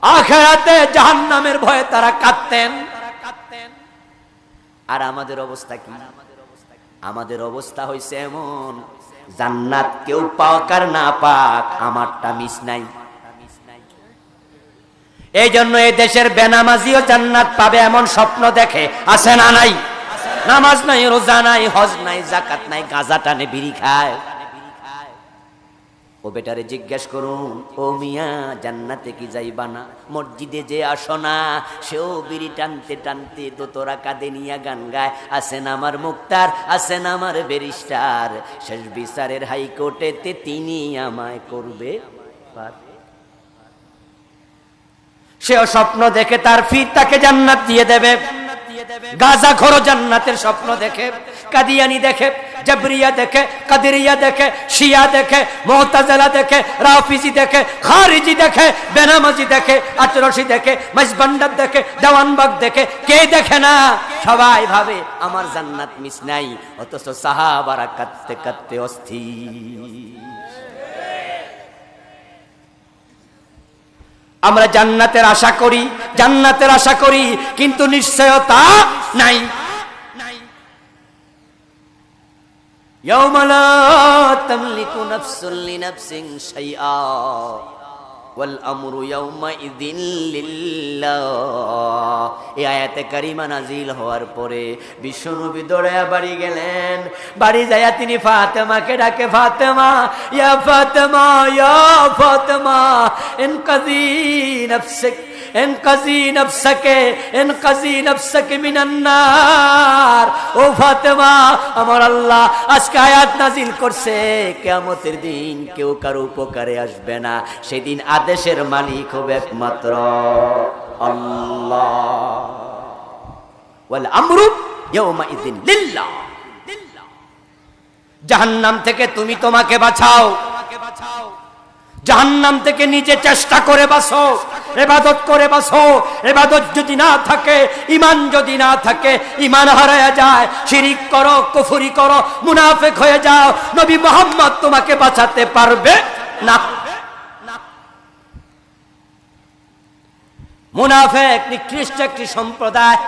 আখিরাতে জাহান্নামের ভয়ে তারা কাঁদতেন। আর আমাদের অবস্থা কি? আমাদের অবস্থা হইছে এমন, জান্নাত কেউ পাক আর না পাক, আমারটা মিস নাই। এই জন্য এই দেশের বেনামাজিও জান্নাত পাবে এমন স্বপ্ন দেখে, আছে না নাই? নামাজ নাই, রোজা নাই, হজ নাই, যাকাত নাই, গাঁজা টানে, বিড়ি খায়। ও বেটারে জিজ্ঞেস করুন, ও মিয়া জান্নাতে কি যাইবা না? মসজিদে যে আসো না, সেও বিড়ি টানতে টানতে দোতরা কাঁধে নিয়া গান গায়, আছেন আমার মুক্তার, আছেন আমার ব্যারিস্টার, শেষ বিচারের হাইকোর্টেতে তিনি আমায় করবে পার। সেও স্বপ্ন দেখে তার ফির তাকে জান্নাত দিয়ে দেবে। গাঁজাখোর জান্নাতের স্বপ্ন দেখে, কাদিয়ানি দেখে, জাবরিয়া দেখে, কাদেরিয়া দেখে, শিয়া দেখে, মুতাজিলা দেখে, রাফিজি দেখে, খারিজি দেখে, বেনামাজি দেখে, আতরশি দেখে, মাইজবান্ডার দেখে, দেওয়ানবাগ দেখে, কে দেখে না? সবাই ভাবে আমার জান্নাত মিস নাই, অথচ সাহাবারা কাঁদতে কাঁদতে অস্থির। আমরা জান্নাতের আশা করি, জান্নাতের আশা করি, কিন্তু নিশ্চয়তা নাই। ইয়াউমা লা তামলিকু নাফসুন লিনাফসিন শাইআ ওয়াল আমরু ইয়াউমাইযিন লিল্লাহ। এই আয়াতে কারিমা নাজিল হওয়ার পরে বিশ্বনবী দৌড়ায়া বাড়ি গেলেন। বাড়ি যায়া তিনি ফাতেমাকে ডাকে, ফাতেমা, ইয়া ফাতেমা, ইয়া ফাতেমা, ইনকাযি নাফসিক, ইনকাযি নাফসাকে, ইনকাযি নাফসাকে মিনান নার। ও ফাতেমা, আমার আল্লাহ আজকে আয়াত নাজিল করছে, কিয়ামতের দিন কেউ কারো উপকারে আসবে না, সেদিন আদেশের মালিক হবে একমাত্র আল্লাহ। ওয়াল আমরু ইয়াউমাইযিন লিল্লাহ। জাহান্নাম থেকে তুমি তোমাকে বাঁচাও, জাহান্নাম থেকে নিজে চেষ্টা করে বাঁচো, ইবাদত করে বাঁচো। ইবাদত যদি না থাকে, ঈমান যদি না থাকে, ঈমান হারায়া যায়, শিরিক করো, কুফরি করো, মুনাফিক হয়ে যাও, নবী মুহাম্মদ তোমাকে বাঁচাতে পারবে না। মুনাফিক নিকৃষ্ট একটি সম্প্রদায়,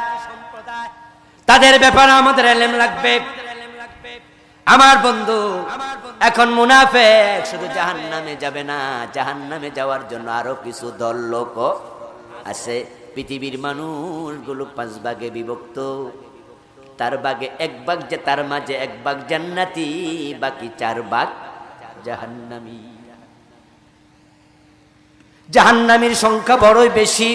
তাদের ব্যাপারে আমাদের ইলম লাগবে। আমার বন্ধু, এখন মুনাফিক শুধু জাহান্নামে যাবে না, জাহান্নামে যাওয়ার জন্য আরো কিছু দল লোক আছে। পৃথিবীর মানুষগুলো 5 ভাগে বিভক্ত, তার ভাগে 1 ভাগ, যে তার মাঝে 1 ভাগ জান্নাতি, বাকি 4 ভাগ জাহান্নামী। জাহান্নামীর সংখ্যা বড়ই বেশি,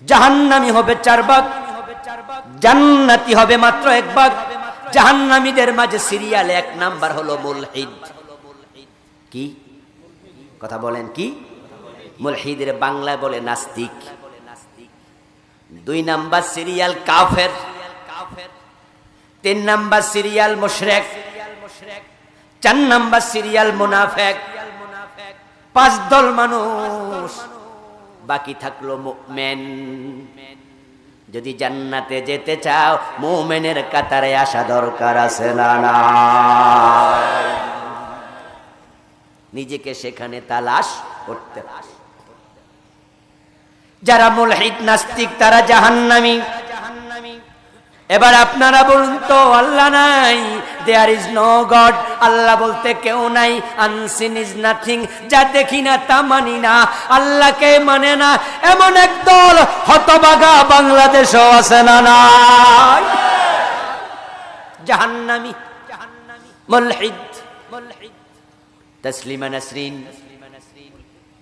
জাহান্নামী হবে 4 ভাগ, জান্নাতি হবে মাত্র 1 ভাগ। জাহান্নামীদের মাঝে সিরিয়ালে 1 নাম্বার হলো মুলহিদ। কি কথা বলেন? কি মুলহিদের বাংলায় বলে নাস্তিক। 2 নাম্বার সিরিয়াল কাফের, 3 নাম্বার সিরিয়াল মুশরিক, 4 নাম্বার সিরিয়াল মুনাফিক। 5 দল মানুষ, বাকি থাকলো মুমিন। যদি জান্নাতে যেতে চাও, মুমিনের কাতারে আসা দরকার আছে না? না, নিজেকে সেখানে তালাশ করতে। যারা মুলহিদ নাস্তিক তারা জাহান্নামী। এবার আপনারা বলুন তো, আল্লাহ নাই, দেয়ার ইজ নো গড, আল্লাহ বলতে কেউ নাই, আনসিন ইজ নাথিং, যা দেখি না তা মানি না, আল্লাহকে মানে না, এমন একদল হতভাগা বাংলাদেশও আছে না? নাই, জাহান্নামী, মুলহিদ। তসলিমা নাসরিন,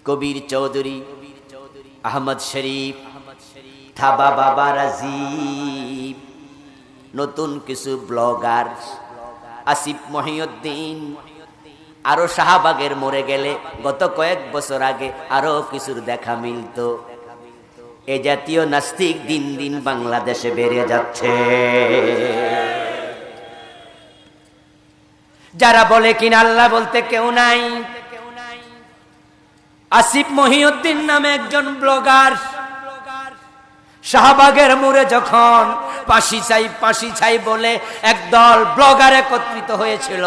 কবির চৌধুরী, আহমদ শরীফ, থাবা বাবা রাজীব, নতুন কিছু ব্লগার, আসিফ মহিউদ্দিন, আরো শাহবাগের মরে গেলে গত কয়েক বছর আগে আরো কিছুর দেখা মিলত। এ জাতীয় নাস্তিক দিন দিন বাংলাদেশে বেড়ে যাচ্ছে। যারা বলে কিনা আল্লাহ বলতে কেউ নাই। আসিফ মহিউদ্দিন নামে একজন ব্লগার শাহবাগের মোড়ে যখন ফাঁসি চাই বলে একদল ব্লগার একত্রিত হয়েছিল,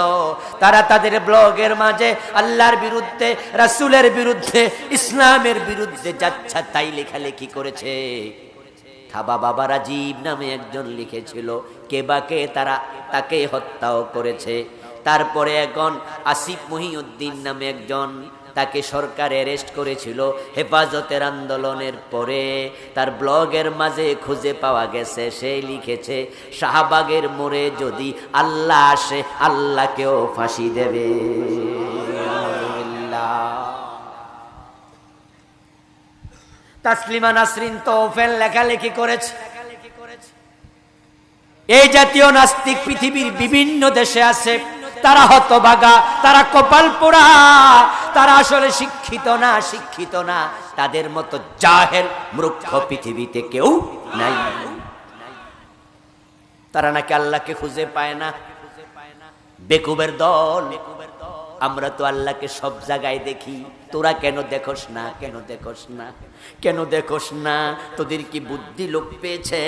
তারা তাদের ব্লগের মাঝে আল্লাহর বিরুদ্ধে, রাসূলের বিরুদ্ধে, ইসলামের বিরুদ্ধে যাচ্ছা তাই লেখালেখি করেছে। খাবা বাবা রাজীব নামে একজন লিখেছিল, কেবাকে তারা তাকে হত্যাও করেছে। তারপরে এখন আসিফ মহিউদ্দিন নামে একজন, তাকে সরকার অ্যারেস্ট করেছিল হেফাজতের আন্দোলনের পরে। তার ব্লগের মাঝে খুঁজে পাওয়া গেছে, সে লিখেছে শাহবাগের মোড়ে যদি আল্লাহ আসে আল্লাহকেও ফাঁসি দেবে। তাসলিমা নাসরিন তোফেল লেখালেখি করেছে। এই জাতীয় নাস্তিক পৃথিবীর বিভিন্ন দেশে আছে। তারা হতভাগা, তারা কপাল পোড়া, তারা আসলে শিক্ষিত না। তাদের মতো জাহেল মূর্খ পৃথিবীতে কেউ নাই। তারা নাকি আল্লাহকে খুঁজে পায় না। বেকুবের দল। আমরা তো আল্লাহকে সব জায়গায় দেখি, তোরা কেন দেখোস না? কেন দেখোস না? তোদের কি বুদ্ধি লোপ পেয়েছে?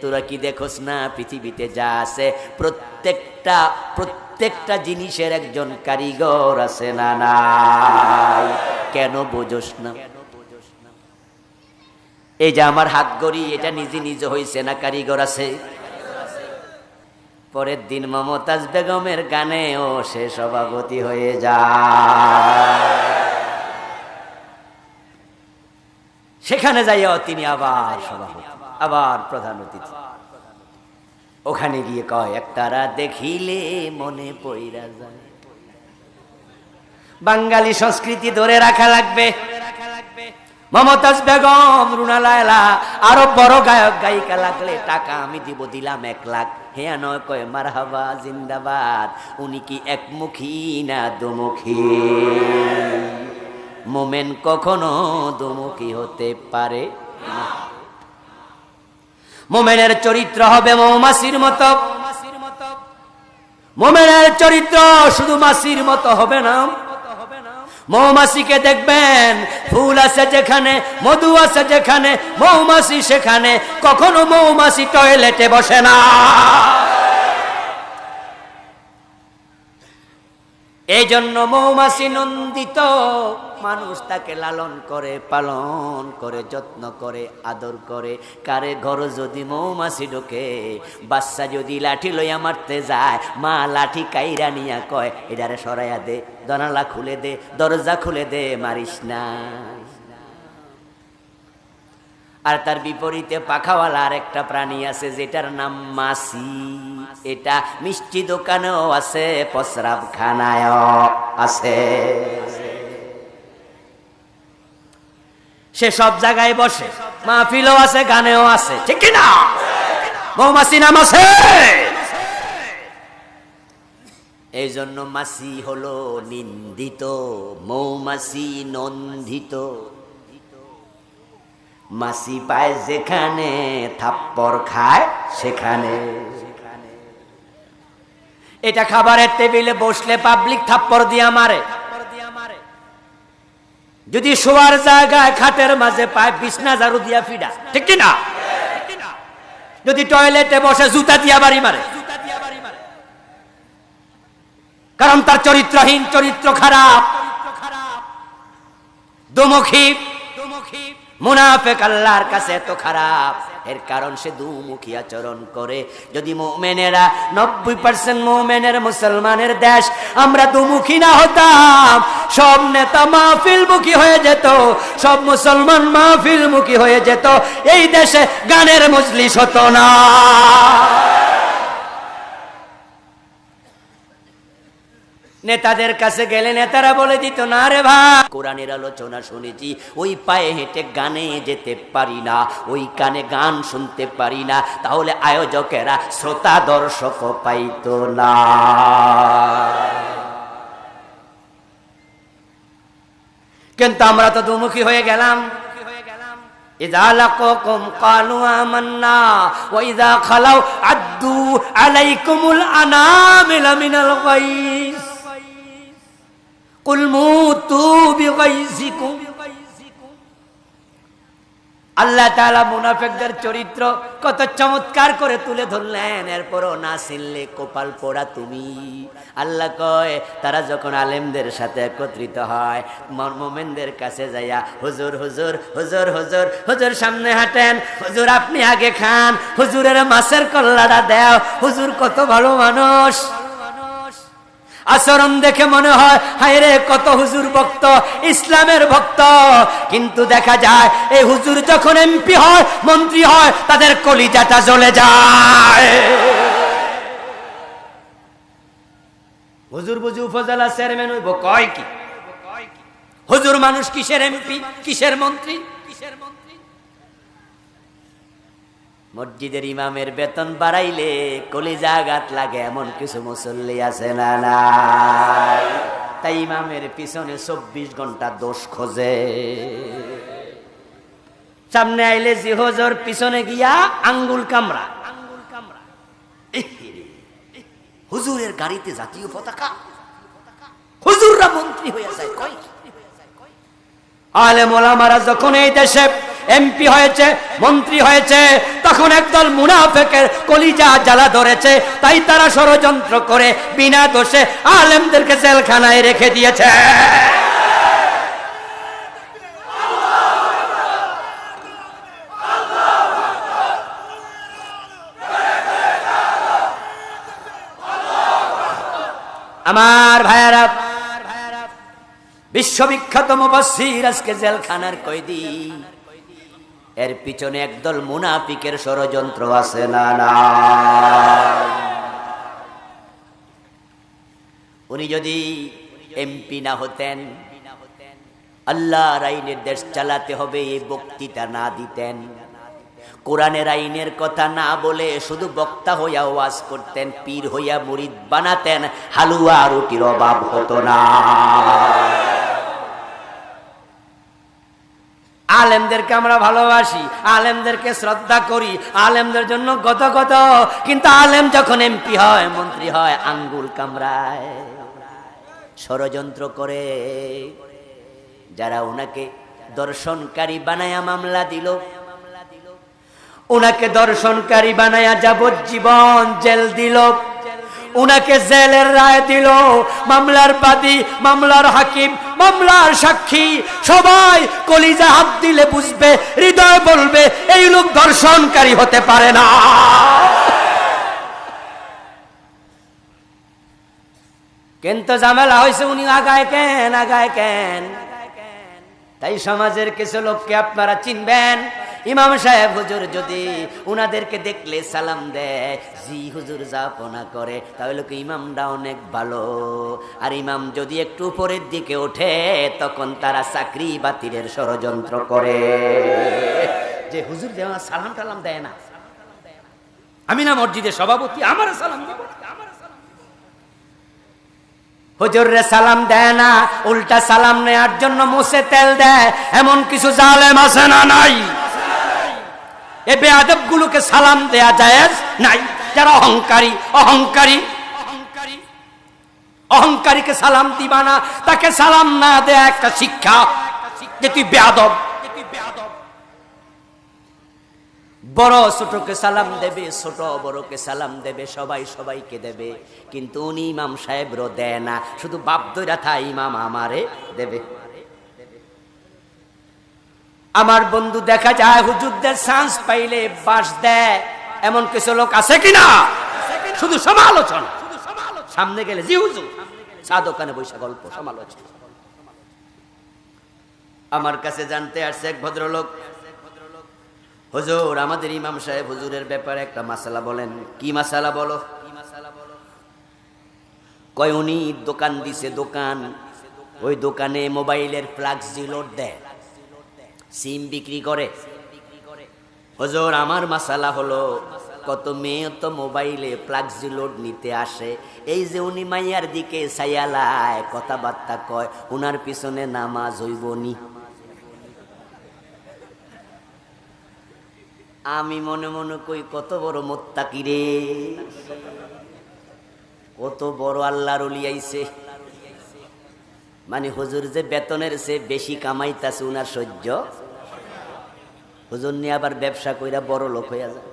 তোরা কি দেখোস না পৃথিবীতে যা আছে প্রত্যেকটা জিনিসের একজন কারিগর আছে না নাই? কেন বোঝোস না? এই যে আমার হাত গড়ি, এটা নিজে হয়েছে না কারিগর আছে? পরের দিন মমতাজ বেগমের গানেও সে সভাপতি হয়ে যায়। সেখানে যাইয়াও তিনি আবার সভাপতি, আবার প্রধান অতিথি। ওখানে গিয়ে কয়, একতারা দেখিলে মনে পইরা যায়। বাঙালি সংস্কৃতি ধরে রাখা লাগবে। মমতাজ বেগম, রুনা লায়লা, আরো বড় গায়ক গায়িকা লাগলে টাকা আমি দিলাম 1 লাখ। হ্যাঁ নয় কয় মারহাবা জিন্দাবাদ। উনি কি একমুখী না দুমুখী? মোমেন কখনো দুমুখী হতে পারে না। মোমেনের চরিত্র হবে মৌমাছির মতো। মোমেনের চরিত্র শুধু মাছির মতো হবে না। মৌমাছিকে দেখবেন, ফুল আছে যেখানে, মধু আছে যেখানে, মৌমাছি সেখানে। কখনো মৌমাছি টয়লেটে বসে না। এই জন্য মৌমাছি নন্দিত। মানুষ তাকে লালন করে, পালন করে, যত্ন করে, আদর করে। কারে ঘর যদি মৌমাছি ঢোকে, বাচ্চা যদি লাঠি লইয়া মারতে যায়, মা লাঠি কাইরা নিয়া কয়, এটারে সরাইয়া দে, জানালা খুলে দে, দরজা খুলে দে, মারিস না। আর তার বিপরীতে পাখাওয়ালা আর একটা প্রাণী আছে যেটার নাম মাছি। এটা মিষ্টি দোকানেও আছে, প্রস্রাবখানায়ও আছে। সে সব জায়গায় বসে, মাহফিলও আছে, গানেও আছে, ঠিক কি না? মৌমাছি নাম আছে। এই জন্য মাছি হলো নিন্দিত, মৌমাছি নন্দিত। মাছি পায় যেখানে, থাপ্পড় খায় সেখানে। এটা খাবারের টেবিলে বসলে পাবলিক থাপ্পড় দিয়া মারে। যদি শোয়ার জায়গায় খাটের মাঝে পায়, বিছনা ঝাড়ু দিয়া ফিডা, ঠিক কি না? যদি টয়লেটে বসে জুতা দিয়া বাড়ি মারে, কারণ তার চরিত্রহীন, চরিত্র খারাপ, দুমুখী, মুনাফিক, আল্লাহর কাছে এত খারাপ। এর কারণ সে দুমুখী আচরণ করে। যদি মুমিনেরা 90% মুমিনের মুসলমানের দেশ আমরা দুমুখী না হতাম, সব নেতা মাহফিলমুখী হয়ে যেত, সব মুসলমান মাহফিলমুখী হয়ে যেত, এই দেশে গানের মজলিস হতো না। নেতাদের কাছে গেলে নেতারা বলে দিত, না রে ভাই, কোরআনের আলোচনা শুনেছি, ওই পায়ে হেঁটে গানে যেতে পারি না, ওই কানে গান শুনতে পারি না, তাহলে আয়োজকেরা শ্রোতা দর্শক পাইত না। কিন্তু আমরা তো দুমুখী হয়ে গেলাম। ইযা লাকুকুম ক্বালু আমান্না ওয়া ইযা খালাউ আদ্দু আলাইকুমুল আনামিলা মিনাল গায়জ কুল মুতু বিগাইজিকুম। আল্লাহ তাআলা মুনাফিকদের চরিত্র কত চমৎকার করে তুলে ধরলেন, এরপরও না চিনলে কপাল পোড়া তুমি। আল্লাহ কয় তারা যখন আলেমদের সাথে একত্রিত হয়, মুমিনদের কাছে যাইয়া হুজুর হুজুর হুজুর হুজুর হুজুর সামনে হাঁটেন, হুজুর আপনি আগে খান, হুজুরের মাছের কল্লাটা দাও, হুজুর কত ভালো মানুষ। আচরণ দেখে মনে হয় হায় রে কত হুজুর ভক্ত, ইসলামের ভক্ত, কিন্তু দেখা যায় এই হুজুর যখন এমপি হয়, মন্ত্রী হয়, তাদের কলিজাটা জ্বলে যায়। হুজুর বুঝি উপজেলা চেয়ারম্যান হইব, কয় কি হুজুর মানুষ কিসের এমপি, কিসের মন্ত্রী, কিসের মন্ত্রী। মসজিদের ইমামের বেতন বাড়াইলে কলিজা আঘাত লাগে, এমন কিছু মুসল্লি আছে না নাই? তাই ইমামের পিছনে 24 ঘন্টা দোষ খোঁজে। সামনে আইলে জি হুজুর, পিছনে গিয়া আঙ্গুল কামড়া। হুজুরের গাড়িতে জাতীয় পতাকা, হুজুররা মন্ত্রী হয়ে যায়। কই আলেম ওলামারা যখন এই দেশে এমপি হয়েছে, মন্ত্রী হয়েছে, তখন একদল মুনাফিকের কলিজা জ্বালা ধরেছে, তাই তারা ষড়যন্ত্র করে বিনা দোষে আলেমদেরকে জেলখানায় রেখে দিয়েছে। আমার ভাইয়ারা, বিশ্ববিখ্যাত মুফাসসির আজকে জেলখানার কয়েদি, এর পিছনে একদল মুনাফিকের ষড়যন্ত্র আছে না না? উনি যদি এমপি না হতেন, আল্লাহর আইনের দেশ চালাতে হবে এই বক্তৃতা না দিতেন, কোরআনের আইনের কথা না বলে শুধু বক্তা হইয়া ওয়াজ করতেন, পীর হইয়া মুরিদ বানাতেন, হালুয়া রুটির অভাব হতো না। আলেমদেরকে আমরা ভালোবাসি, আলেমদেরকে শ্রদ্ধা করি, আলেমদের জন্য কত কত, কিন্তু আলেম যখন এমপি হয়, মন্ত্রী হয়, আঙ্গুল কামড়ায়, ষড়যন্ত্র করে। যারা ওনাকে দর্শনকারী বানায়া মামলা দিল, ওনাকে দর্শনকারী বানায়া যাবজ্জীবন জেল দিল, উনাকে জেলের রায় দিল, মামলার বাদী, মামলার হাকিম, মামলার সাক্ষী সবাই কলিজা হাত দিলে বুঝবে, হৃদয় বলবে এই লোক দর্শনকারী হতে পারে না। কিন্তু ঝামেলা হয়েছে, উনি আগায় কেন, আগায় কেন? তাই সমাজের কিছু লোককে আপনারা চিনবেন। ইমাম সাহেব হুজুর যদি উনাদেরকে দেখলে সালাম দেয়, জি হুজুর যাপনা করে, তাহলে কি ইমামটা অনেক ভালো। আর ইমাম যদি একটু উপরের দিকে ওঠে, তখন তারা চাকরি বাতিলের ষড়যন্ত্র করে, যে হুজুর যেমন সালাম টালাম দেয় না, আমি না মসজিদের সভাপতি, আমার সালাম দিব, হুজুরে সালাম দেয় না, উল্টা সালাম নেওয়ার জন্য মুছে তেল দেয়, এমন কিছু জালেম আছে না নাই? এ বেয়াদব গুলোকে সালাম দেয়া জায়েজ নাই। যারা অহংকারী, অহংকারী অহংকারী অহংকারীকে সালাম দিবা না, তাকে সালাম না দেয়া একটা শিক্ষা, যে তুই বেয়াদব। বড় ছোটকে সালাম দেবে, ছোট বড়কে সালাম দেবে, সবাই সবাইকে দেবে, কিন্তু উনি ইমাম সাহেবরও দেয় না, শুধু বাপ দইরা থা ইমাম আমারে দেবে। আমার বন্ধু দেখা যায় হুজুরদের চান্স পাইলে বাস দেয়, এমন কিছু লোক আছে কিনা? শুধু সমালোচনা, সামনে গেলে জি হুজুর, চা দোকানে বৈশা গল্প, সমালোচনা। আমার কাছে জানতে আসছে এক ভদ্রলোক, হুজুর আমাদের ইমাম সাহেব হুজুরের ব্যাপারে একটা মাসালা বলেন। কি মাসালা বলো? কয় উনি দোকান দিছে, দোকান, ওই দোকানে মোবাইলের ফ্ল্যাক্সি লোড দেয়, সিম বিক্রি করে। হুজুর আমার মাসালা হলো, কত মেয়ে তো মোবাইলে ফ্ল্যাক্সি লোড নিতে আসে, এই যে উনি মাইয়ার দিকে ছায়ালায় কথাবার্তা কয়, উনার পিছনে নামাজ হইবনি? আমি মনে মনে কই কত বড় মুত্তাকি রে, কত বড় আল্লাহর ওলি আইছে। মানে হুজুর যে বেতনের চেয়ে বেশি কামাইতাছে, উনার সহ্য হুজুর নিয়ে আবার ব্যবসা কইরা বড় লোক হইয়া যায়।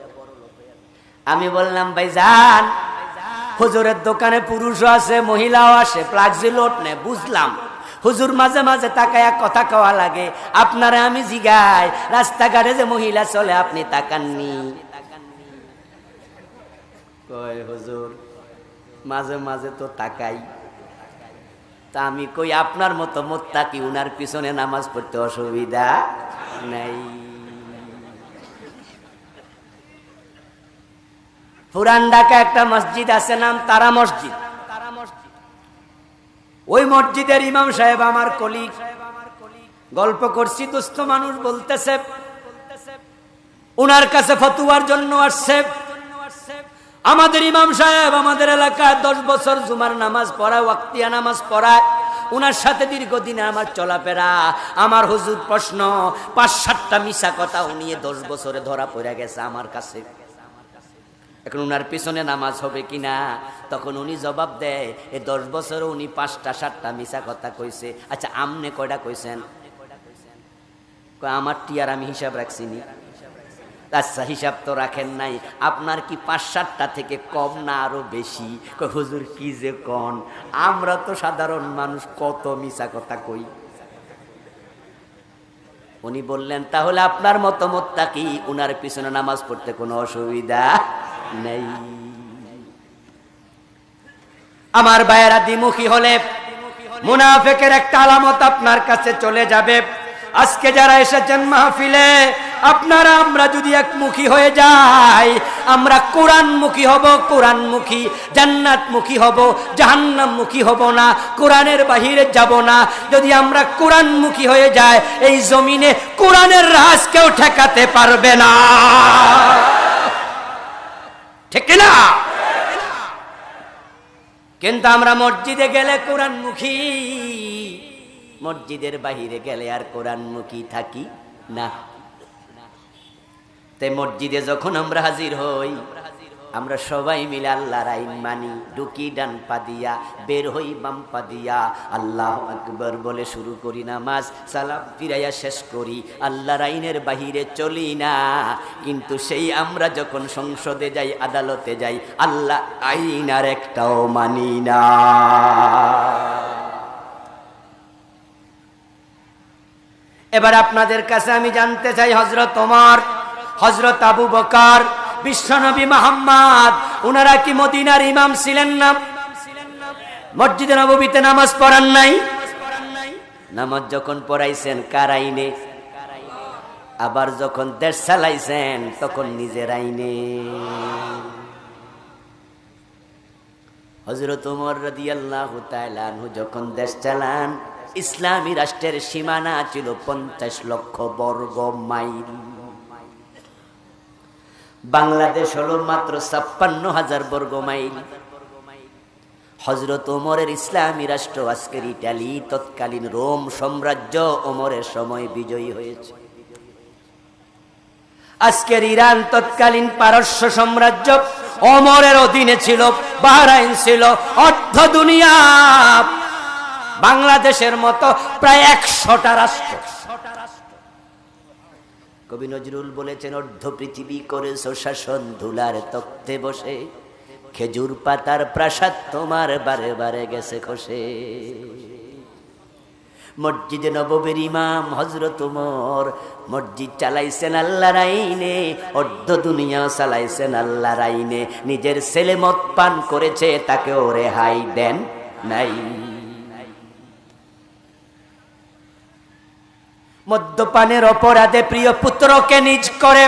আমি বললাম ভাই যান, হুজুরের দোকানে পুরুষও আছে মহিলাও আসে, প্লাক্সি লোট নে, বুঝলাম। হুজুর মাঝে মাঝে তাকায়া কথা কওয়া লাগে। আপনারা আমি জিগাই, রাস্তাঘাটে যে মহিলা চলে আপনি তাকাননি? কয় হুজুর মাঝে মাঝে তো তাকাই। তা আমি কই আপনার মতো মুত্তাকি উনার পিছনে নামাজ পড়তে অসুবিধা নাই। পুরান ঢাকা একটা মসজিদ আছে, নাম তারা মসজিদ। ওই মসজিদের ইমাম সাহেব আমার কলিগ, গল্প করছি, দুস্থ মানুষ, বলতেছে উনার কাছে ফতুয়ার জন্য আসছে। আমাদের ইমাম সাহেব আমাদের এলাকায় 10 বছর জুমার নামাজ পড়ায়, ওয়াক্তিয়া নামাজ পড়ায়। উনার সাথে দীর্ঘদিনে আমার চলাফেরা। আমার হুজুর প্রশ্ন, 5-7টা মিশা কথা উনি 10 বছরে ধরা পড়ে গেছে আমার কাছে। এখন উনার পিছনে নামাজ হবে কিনা? তখন উনি জবাব দেয়, এই 10 বছরে উনি 5টা-7টা মিশা কথা কইছে। আচ্ছা আমনে কয়টা কইছেন? আমার টিয়ার আমি হিসাব রাখছিনি। আচ্ছা হিসাব তো রাখেন নাই, আপনার কি 5-7টা থেকে কম না আরো বেশি? হুজুর কি যে কন, আমরা তো সাধারণ মানুষ, কত মিশা কথা কই। উনি বললেন তাহলে আপনার মত মুত্তাকি উনার পিছনে নামাজ পড়তে কোনো অসুবিধা নেই। আমার ভাইয়েরা, দ্বিমুখী হলে মুনাফিকের একটা আলামত আপনার কাছে চলে যাবে। আজকে যারা এসেছেন মাহফিলে, আপনারা আমরা যদি একমুখী হয়ে যাই, আমরা কোরআনমুখী হব, কোরআনমুখী, জান্নাতমুখী হব, জাহান্নামমুখী হব না, কোরআনের বাহিরে যাব না। যদি আমরা কোরআনমুখী হয়ে যাই, এই জমিনে কোরআনের রাজ কেউ ঠেকাতে পারবে না, ঠিক না? কিন্তু আমরা মসজিদে গেলে কোরআনমুখী, মসজিদের বাহিরে গেলে আর কোরআনমুখী থাকি না। তাই মসজিদে যখন আমরা হাজির হই, আমরা সবাই মিলে আল্লাহর আইন মানি। ঢুকি ডান পা দিয়া, বের হই বাম পা দিয়া, আল্লাহু আকবার বলে শুরু করি নামাজ, সালাম ফিরাইয়া শেষ করি। আল্লাহর আইনের বাহিরে চলি না। কিন্তু সেই আমরা যখন সংসদে যাই, আদালতে যাই, আল্লাহ আইন আর একটাও মানি না। এবার আপনাদের কাছে আমি জানতে চাই, হযরত ওমর, হযরত আবু বকর, বিশ্বনবী মুহাম্মদ, উনারা কি মদিনার ইমাম ছিলেন না? মসজিদে নববীতে নামাজ পড়ান নাই? নামাজ যখন পড়াইছেন কার আইনে? আবার যখন দেশ চালাইছেন তখন নিজের আইনে। হযরত ওমর রাদিয়াল্লাহু তাআলা আনহু যখন দেশ চালান, ইসলামী রাষ্ট্রের সীমানা ছিল 50 লক্ষ বর্গ মাইল। বাংলাদেশ হলো মাত্র 56,000 বর্গ মাইল। হযরত ওমরের ইসলামী রাষ্ট্র আজকের ইটালি, তৎকালীন রোম সাম্রাজ্য ওমরের সময় বিজয়ী হয়েছে। আজকের ইরান, তৎকালীন পারস্য সাম্রাজ্য ওমরের অধীনে ছিল। বাহরাইন ছিল, অর্ধ দুনিয়া বাংলাদেশের মতো প্রায় 100টা রাষ্ট্র। কবি নজরুল বলেছেন, অর্ধ পৃথিবী করেছ শাসন, ধুলার তক্তে বসে, খেজুর পাতার প্রাসাদ তোমার বারে বারে গেছে খসে। মসজিদে নববীর ইমাম হযরত ওমর মসজিদ চালাইছেন আল্লাহর আইনে, অর্ধ দুনিয়া চালাইছেন আল্লাহর আইনে। নিজের ছেলে মদ পান করেছে, তাকেও রেহাই দেন নাই। মদ্যপানের অপরাধে প্রিয় পুত্রকে নিজ করে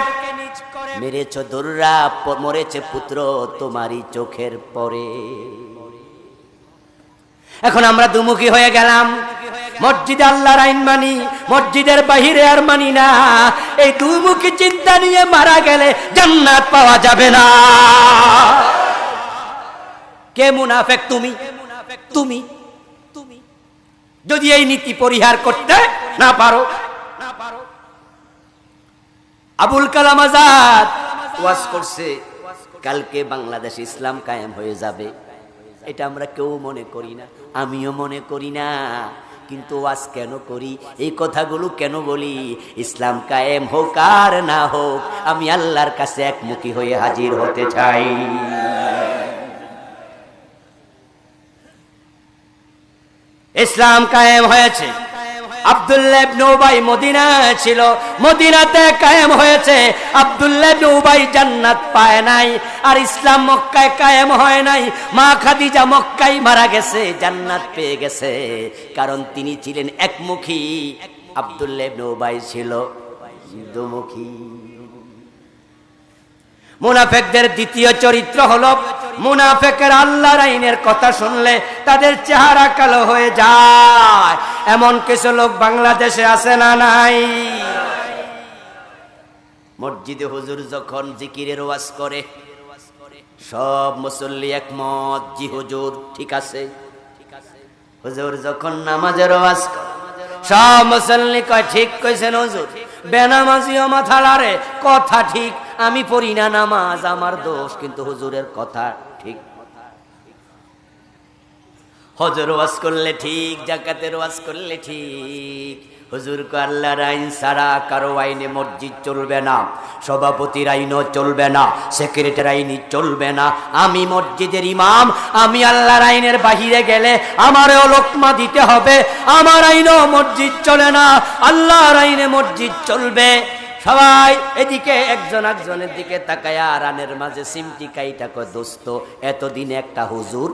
মেরেছ দোররা, মরেছে পুত্র তোমারই চোখের পরে। এখন আমরা দুমুখী হয়ে গেলাম। মসজিদে আল্লাহর আইন মানি, মসজিদের বাহিরে আর মানি না। এই দুমুখী চিন্তা নিয়ে মারা গেলে জান্নাত পাওয়া যাবে না। কে মুনাফিক? তুমি। তুমি তুমি যদি এই নীতি পরিহার করতে না পারো। আবুল কালাম আজাদ ওয়াজ করছে, কালকে বাংলাদেশ ইসলাম কায়েম হয়ে যাবে। এটা আমরা কেউ মনে করি না, আমিও মনে করি না। কিন্তু ওয়াজ কেন করি, এই কথাগুলো কেন বলি? ইসলাম কায়েম হোক আর না হোক, আমি আল্লাহর কাছে একমুখী হয়ে হাজির হতে চাই। ইসলাম কায়েম হয়েছে। আব্দুল্লাহ ইবনে উবাই মদিনায় ছিল, মদিনাতে কায়েম হয়েছে। আব্দুল্লাহ ইবনে উবাই জান্নাত পায় নাই, আর ইসলাম মক্কায় কায়েম হয় নাই। মা খাদিজা মক্কায় মারা গেছে, জান্নাত পেয়ে গেছে, কারণ তিনি ছিলেন একমুখী। আব্দুল্লাহ ইবনে উবাই ছিল দুমুখী। মুনাফিকদের দ্বিতীয় চরিত্র হলো, মুনাফিকের আল্লাহর আইনের কথা শুনলে তাদের চেহারা কালো হয়ে যায়। এমন কিছু লোক বাংলাদেশে আছে না নাই? মসজিদে হুজুর যখন জিকিরের ওয়াজ করে, সব মুসল্লি একমত, জি হুজুর ঠিক আছে। হুজুর যখন নামাজের ওয়াজ করে, সব মুসল্লি কয় ঠিক কইছেন হুজুর। বেনামাজিও মাথা লাড়ে, কথা ঠিক, আমি পড়ি না নামাজ, আমার দোষ, কিন্তু হুজুরের কথা ঠিক। হুজুর ওয়াজ করলে ঠিক, যাকাতের ওয়াজ করলে ঠিক। হুজুর কো আল্লাহর আইন ছাড়া কারো আইনে মসজিদ চলবে না, সভাপতির আইনও চলবে না, সেক্রেটারি আইনই চলবে না। আমি মসজিদের ইমাম, আমি আল্লাহর আইনের বাহিরে গেলে আমারও লোকমা দিতে হবে। আমার আইনও মসজিদ চলে না, আল্লাহর আইনে মসজিদ চলবে। সবাই এদিকে একজন একজনের দিকে তাকায়া রানের মাঝে সিমটি কাইটা কয়, দোস্ত এতদিনে একটা হুজুর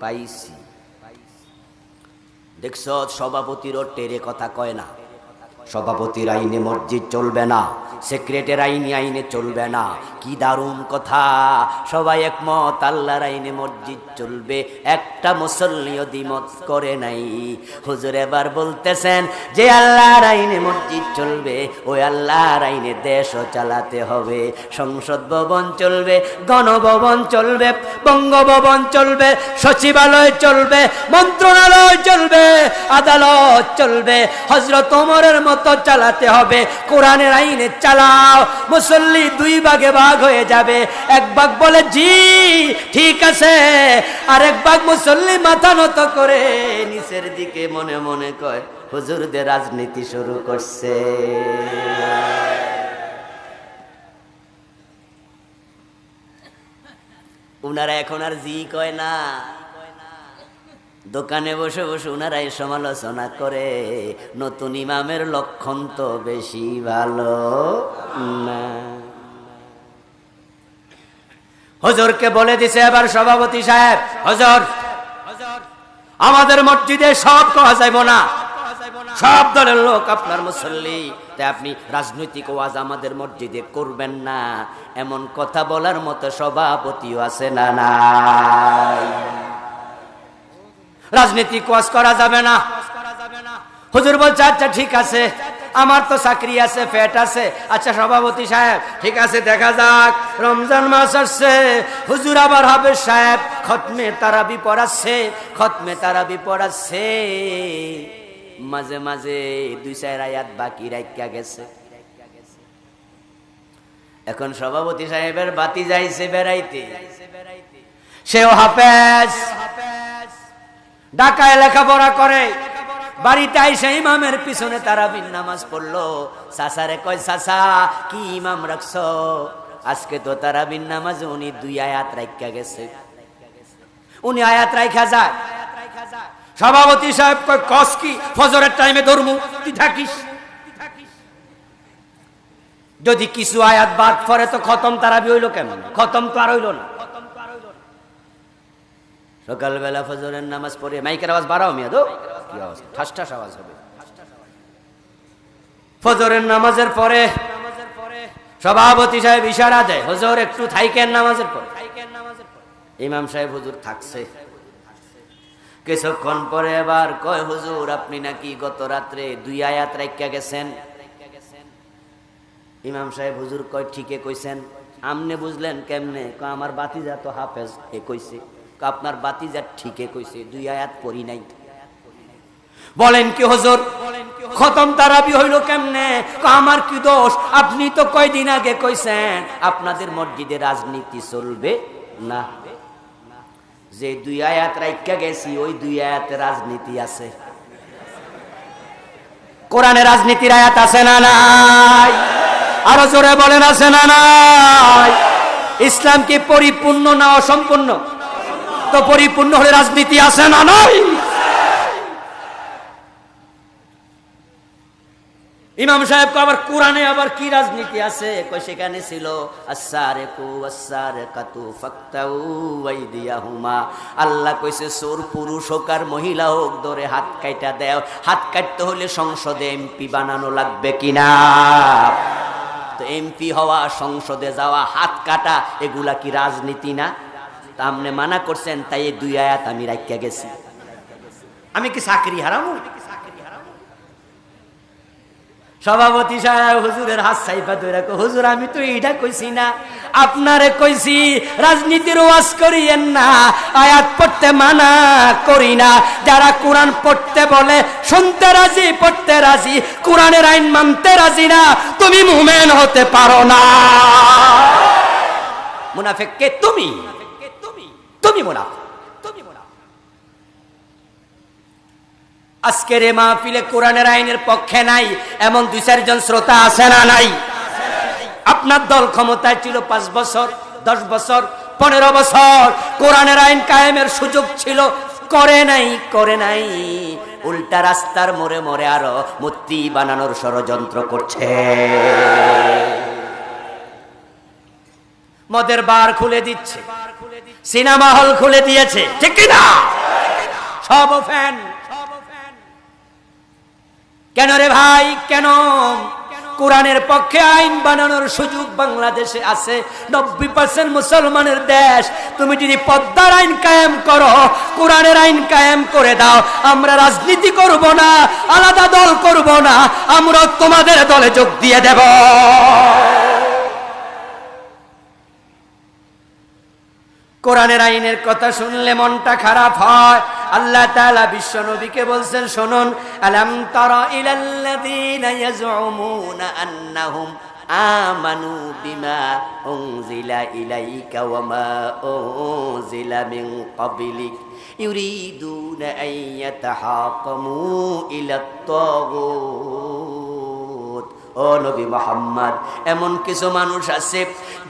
পাইছি। দেখছ, সভাপতিরও টেরে কথা কয় না। সভাপতির আইনে মসজিদ চলবে না, সেক্রেটারি আইনে চলবে না। কি দারুণ কথা! সবাই একমত, আল্লাহর আইনে মসজিদ চলবে। একটা মুসল্লিও দ্বিমত করে নাই। হুজুর এবার বলতেছেন যে আল্লাহর আইনে মসজিদ চলবে, ওই আল্লাহর আইনে দেশও চালাতে হবে। সংসদ ভবন চলবে, গণভবন চলবে, বঙ্গভবন চলবে, সচিবালয় চলবে, মন্ত্রণালয় চলবে, আদালত চলবে। হযরত ওমরের মতো চালাতে হবে। কোরআনের আইনে চালাও। মুসল্লি দুই ভাগে ভাগ হয়ে যাবে। এক ভাগ বলে জি ঠিক আছে, আর এক ভাগ মুসল্লি মাথা নত করে নিচের দিকে মনে মনে কয়, হুজুরদের রাজনীতি শুরু করছে। উনারা এখন আর জি কয় না, দোকানে বসে বসে উনারাই সমালোচনা করে, নতুন ইমামের লক্ষণ তো বেশি ভালো না। হুজুরকে বলে দিছে এবার সভাপতি সাহেব, হুজুর আমাদের মসজিদে সব কওয়া যাইব না, সব দলের লোক আপনার মুসল্লি, তাই আপনি রাজনৈতিক ওয়াজ আমাদের মসজিদে করবেন না। এমন কথা বলার মতো সভাপতিও আছে না নাই? রাজনীতিক ওয়াজ করা যাবে না। হুজুর বলছে আচ্ছা ঠিক আছে, আমার তো চাকরি আছে, পেট আছে। আচ্ছা সভাপতি সাহেব ঠিক আছে, দেখা যাক, রমজান মাস আসছে। হুজুর আবার হাফেজ সাহেব খতমে তারাবি পড়াচ্ছে, খতমে তারাবি পড়াচ্ছে। মাঝে মাঝে দুই চার আয়াত বাকি রাইখা গেছে। এখন সভাপতি সাহেবের বাতি যাইছে বেড়াইতে, সেও হাফেজ, ঢাকায় লেখাপড়া করে। বাড়িতে আইসা ইমামের পিছনে তারাবির নামাজ পড়লো। চাচারে কয়, চাচা কি ইমাম রাখছো? আজকে তো তারাবির নামাজ উনি দুই আয়াত রাইখা গেছে। উনি আয়াত রাইখা যায়। সভাপতি সাহেব কয়, কস কি? ফজরের টাইমে ধর্মু তুই থাকিস, যদি কিছু আয়াত বাদ পড়ে তো খতম তারাবি হইলো কেমন? খতম তো আর হইল না। সকালবেলা ফজরের নামাজ পড়ে মাইকের আওয়াজ বাড়াও মিয়া, দো কি আওয়াজ, ঠাস ঠাস আওয়াজ হবে। ফজরের নামাজের পরে সভাপতি সাহেব ইশারা দেয়, হুজুর একটু থাইকেন নামাজের পর। ইমাম সাহেব হুজুর থাকছে। কিছুক্ষণ পরে এবার কয়, হুজুর আপনি নাকি গত রাত্রে দুই আয়াত রাইখা গেছেন। ইমাম সাহেব হুজুর কয়, ঠিকই কইছেন। আমনে বুঝলেন কেমনে? কয় আমার বাতিজা তো হাফেজ, এ কইছে। আপনার বাতিজা ঠিকই কইছে, দুই আয়াত পড়ি নাই। বলেন কি হুজুর, খতম তারাবি হইল কেমনে? আমার কি দোষ? আপনি তো কয়দিন আগে কইছেন আপনাদের মসজিদে রাজনীতি চলবে না। যে দুই আয়াত রাইখা গেছি, ওই দুই আয়াতে রাজনীতি আছে। কোরআনে রাজনীতির আয়াত আছে না নাই? আরো জোরে বলেন আছে না নাই? ইসলাম কি পরিপূর্ণ না অসম্পূর্ণ? তো পরিপূর্ণ হলে রাজনীতি আছে না নাই? ইমাম সাহেব আবার কোরআনে আবার কি রাজনীতি আছে? কই সেখানে ছিল আস-সারিকু ওয়াস-সারিকাতু ফাকতাউ আইদিয়াহুমা। আল্লাহ কইছে চোর পুরুষ হোক আর মহিলা হোক ধরে হাত কাইটা দেও। হাত কাটতে হলে সংসদে এমপি বানানো লাগবে কিনা? তো এমপি হওয়া, সংসদে যাওয়া, হাত কাটা, এগুলা কি রাজনীতি না? তা আপনি মানা করছেন, তাই এই দুই আয়াত আমি রাখিয়া গেছি। আমি কি চাকরি হারামু? সভাপতি সাহেব হুজুরের হাত সাইফা ধরে কো, হুজুর আমি তো এইটা কইছি না, আপনারে কইছি রাজনীতির ওয়াজ করিয়েন না, আয়াত পড়তে মানা করি না। যারা কোরআন পড়তে বলে শুনতে রাজি, পড়তে রাজি, কোরআনের আইন মানতে রাজি না, তুমি মুমিন হতে পারো না। মুনাফিক কে? তুমি মুনাফিক। আজকের এই মাহফিলে কোরআনের আইনের পক্ষে নাই এমন 2-4 জন শ্রোতা আছে না নাই? আপনার দল ক্ষমতায় ছিল 5 বছর, 10 বছর, 15 বছর, কোরআনের আইন কায়েমের সুযোগ ছিল, করে নাই। উল্টা রাস্তার মোড়ে মোড়ে আরো মূর্তি বানানোর ষড়যন্ত্র করছে। মদের বার খুলে দিচ্ছে, সিনেমা হল খুলে দিয়েছে, ঠিক কিনা? সব ফ্যান। কেন রে ভাই, কেন? কোরআনের পক্ষে আইন বানানোর সুযোগ বাংলাদেশে আছে, 90% মুসলমানের দেশ। তুমি যদি পদ্মার আইন কায়েম করো, কোরআনের আইন কায়েম করে দাও, আমরা রাজনীতি করব না, আলাদা দল করব না, আমরা তোমাদের দলে যোগ দিয়ে দেব। কোরআনের আইনের কথা শুনলে মনটা খারাপ হয়। আল্লাহ তাআলা বিশ্ব নবীকে বলছেন, শুনুন, আলাম তারা ইলাল্লাযীনা ইয়াজউমুনা আন্নাহুম আমানু বিমা উনজিলা ইলাইকা ওয়া মা উনজিলা মিন ক্বাবলিক ইউরিদুনা আন ইয়াতাহাকামু ইলাত তাগুত। ও নবী মুহাম্মদ, এমন কিছু মানুষ আছে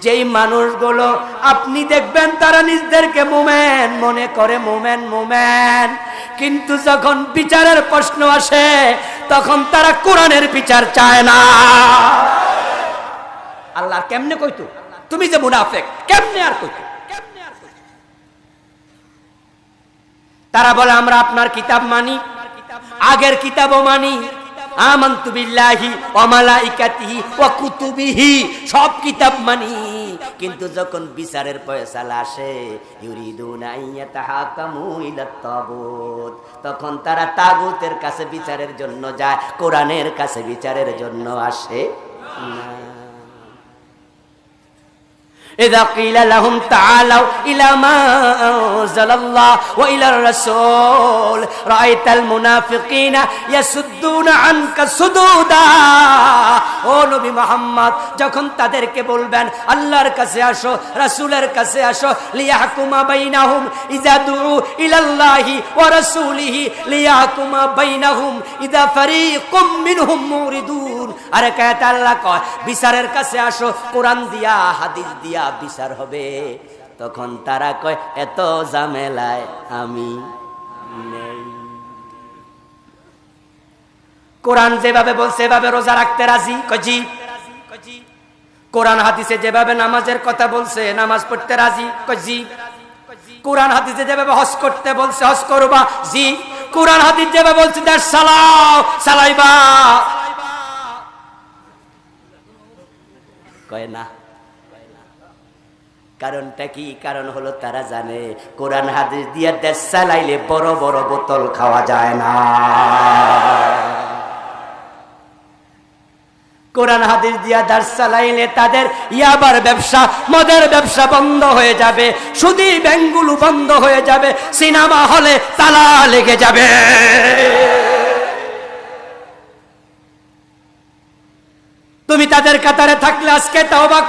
যেই মানুষগুলো আপনি দেখবেন তারা নিজেদেরকে মুমিন মনে করে, মুমিন, কিন্তু যখন বিচারের প্রশ্ন আসে তখন তারা কোরআনের বিচার চায় না। আল্লাহ কেমনে কইতো তুমি যে মুনাফিক, কেমনে আর কইতো? তারা বলে আমরা আপনার কিতাব মানি, আগের কিতাবও মানি, আমানতু বিল্লাহি ওয়া মালাইকাতিহি ওয়া কুতুবিহি, সব কিতাব মানি, কিন্তু যখন বিচারের ফয়সালা আসে ইউরিদুনা আইয়াতাহাকামু ইলাত তাগুত, তখন তারা তাগুতের কাছে বিচারের জন্য যায়, কোরআনের কাছে বিচারের জন্য আসে না। إذا قيل لهم تعالوا إلى ما أنزل الله وإلى الرسول رأيت المنافقين يسدون عنك سدودا। ও নবী মুহাম্মদ, যখন তাদেরকে বলবেন আল্লাহর কাছে আসো, রাসূলের কাছে আসো, লিয়াহকুমা বাইনাহুম ইযা দুউ ইলাল্লাহি ওয়া রাসূলিহি লিয়াহকুমা বাইনাহুম ইযা ফারীকুম মিনহুম মুরিদুন। আরে কায়াত আল্লাহ কয় বিচারের কাছে আসো, কোরআন দিয়া হাদিস দিয়া বিচার হবে। তখন তারা কয় এত ঝামেলায় আমি নেই। কোরআন যেভাবে বলছে এভাবে রোজা রাখতে রাজি, কজি। কোরআন হাদিসে যেভাবে নামাজের কথা বলছে নামাজ পড়তে রাজি, কজি। কোরআন হাদিসে যেভাবে হজ করতে বলছে হজ করবা, জি। কোরআন হাদিস যেভাবে বলছে দেশ চালাও, চালাইবা, কয় না। কারণটা কি? কারণ হলো তারা জানে কোরআন হাদিস দিয়ে দেশ চালাইলে বড় বড় বোতল খাওয়া যায় না। কোরআন হাদিস দিয়া দেশ চালাইলে তাদের ইয়াবার ব্যবসা, মদের ব্যবসা বন্ধ হয়ে যাবে, সুদী ব্যাংকগুলো বন্ধ হয়ে যাবে, সিনেমা হলে তালা লেগে যাবে। তুমি তাদের কাতারে থাকলে আজকে তওবা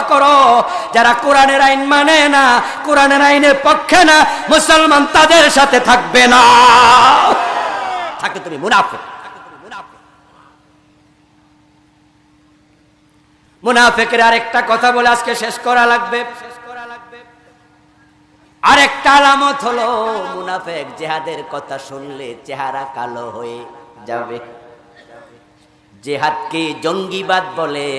করো। যারা কোরআনের আইন মানে না, কোরআনের আইনের পক্ষে না, মুসলমান তাদের সাথে থাকবে না। থাকে তুমি মুনাফিক। মুনাফিকের আরেকটা কথা বলে আজকে শেষ করা লাগবে। আরেকটা আলামত হলো মুনাফিক জিহাদের কথা শুনলে চেহারা কালো হয়ে যাবে। জিহাদকে জঙ্গিবাদ বলে,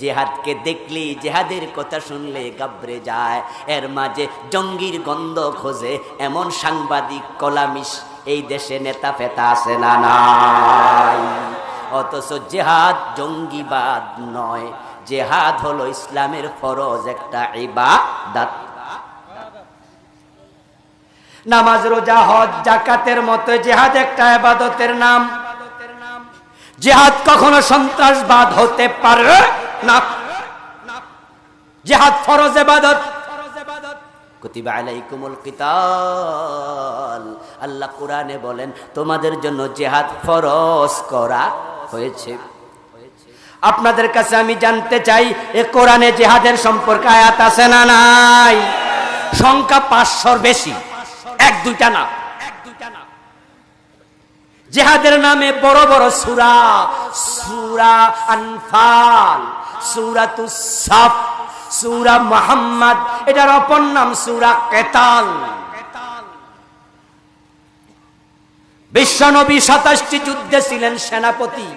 জিহাদকে দেখলি জিহাদের কথা শুনলে গাবড়ে যায়, এর মাঝে জঙ্গির গন্ধ খোঁজে এমন সাংবাদিক কলামিস এই দেশে নেতা ফেতা আছে না নাই? অথচ জিহাদ জঙ্গিবাদ নয়, জিহাদ হলো ইসলামের ফরজ একটা ইবাদত। নামাজ, রোজা, হজ, যাকাতের মতো জিহাদ একটা ইবাদতের নাম। জিহাদ কখনো সন্ত্রাসবাদ হতে পারে না। জিহাদ ফরজ ইবাদত। কুতিবা আলাইকুমুল কিতাল, আল্লাহ কোরআনে বলেন তোমাদের জন্য জিহাদ ফরজ করা হয়েছে। আপনাদের কাছে আমি জানতে চাই, এ কোরআনে জিহাদের সম্পর্কে আয়াত আছে না নাই? সংখ্যা 500-র বেশি, এক দুইটা না। জিহাদের নামে বড় বড় সূরা, সূরা আনফাল, সূরাতুস সাফ, সূরা মুহাম্মদ, এটার অপর নাম সূরা কিতাল। বিশ্বনবী 27টি যুদ্ধে ছিলেন সেনাপতি।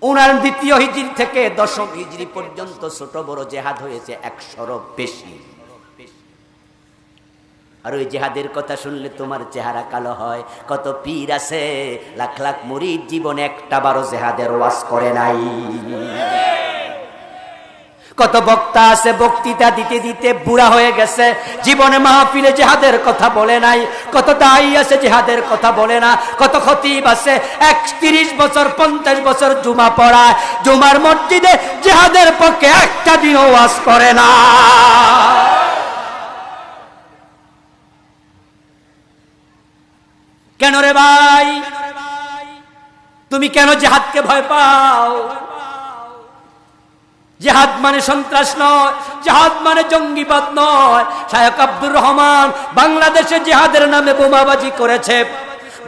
উনার 2য় হিজরি থেকে 10ম হিজরি পর্যন্ত ছোট বড় জিহাদ হয়েছে 100-রও বেশি। আর ওই জিহাদের কথা শুনলে তোমার চেহারা কালো হয়। কত পীর আছে, লাখ লাখ মুরিদ, জীবনে একটা বারো জিহাদের ওয়াজ করে নাই। কত বক্তা আছে, বক্তৃতা দিতে দিতে বুড়া হয়ে গেছে, জীবনে মাহফিলে জিহাদের কথা বলে নাই। কত দায়ী আছে জিহাদের কথা বলে না। কত খতিব আছে 30 বছর 50 বছর জুমা পড়ায়, জুমার মসজিদে জিহাদের পক্ষে একটা দিনও ওয়াজ করে না। কেন রে ভাই, তুমি কেন জিহাদকে ভয় পাও? জিহাদ মানে সন্ত্রাস নয়, জিহাদ মানে জঙ্গিবাদ নয়। শায়খ আব্দুর রহমান বাংলাদেশে জিহাদের নামে বোমাবাজি করেছে।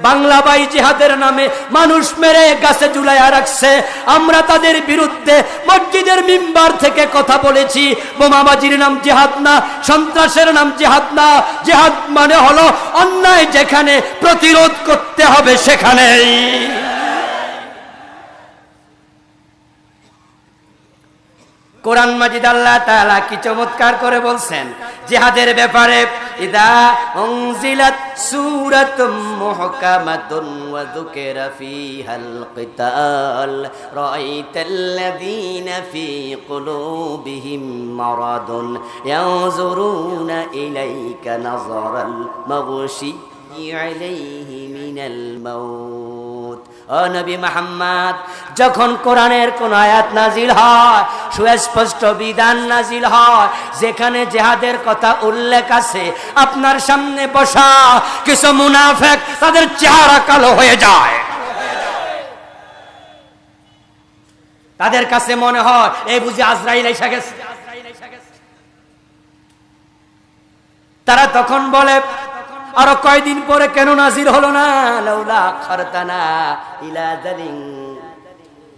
বাংলাবাই জিহাদের নামে মানুষ মেরে গাছে ঝুলাইয়া রাখছে। আমরা তাদের বিরুদ্ধে মসজিদের মিম্বার থেকে কথা বলেছি। বোমাবাজির নাম জিহাদ না, সন্ত্রাসের নাম জিহাদ না। জিহাদ মানে হলো অন্যায় যেখানে প্রতিরোধ করতে হবে সেখানেই। কোরআন মাজিদ আল্লাহ তাআলা কি চমৎকার করে বলছেন জিহাদের ব্যাপারে। ইদা উনজিলাত সূরাতুম মুহকামাতুন ওয়া যুকিরা ফীহাল কিতাল রাআইতাল্লাযীনা ফী কুলুবিহিম মারাদুন ইয়ানজুরুনা ইলাইকা নাযারাল মাগশী আলাইহি মিনাল মাউত। ও নবী মুহাম্মদ, যখন কোরআনের কোন আয়াত নাজিল হয়, সুস্পষ্ট বিধান নাজিল হয়, যেখানে জিহাদের কথা উল্লেখ আছে, আপনার সামনে বসা কিছু মুনাফিক তাদের চেহারা কালো হয়ে যায়। তাদের কাছে মনে হয় এই বুঝি আজরাইল এসে গেছে। তারা তখন বলে, আরো কয়দিন পরে কেন নাজির হলো না? লাউলা খারতানা ইলা আজালিন,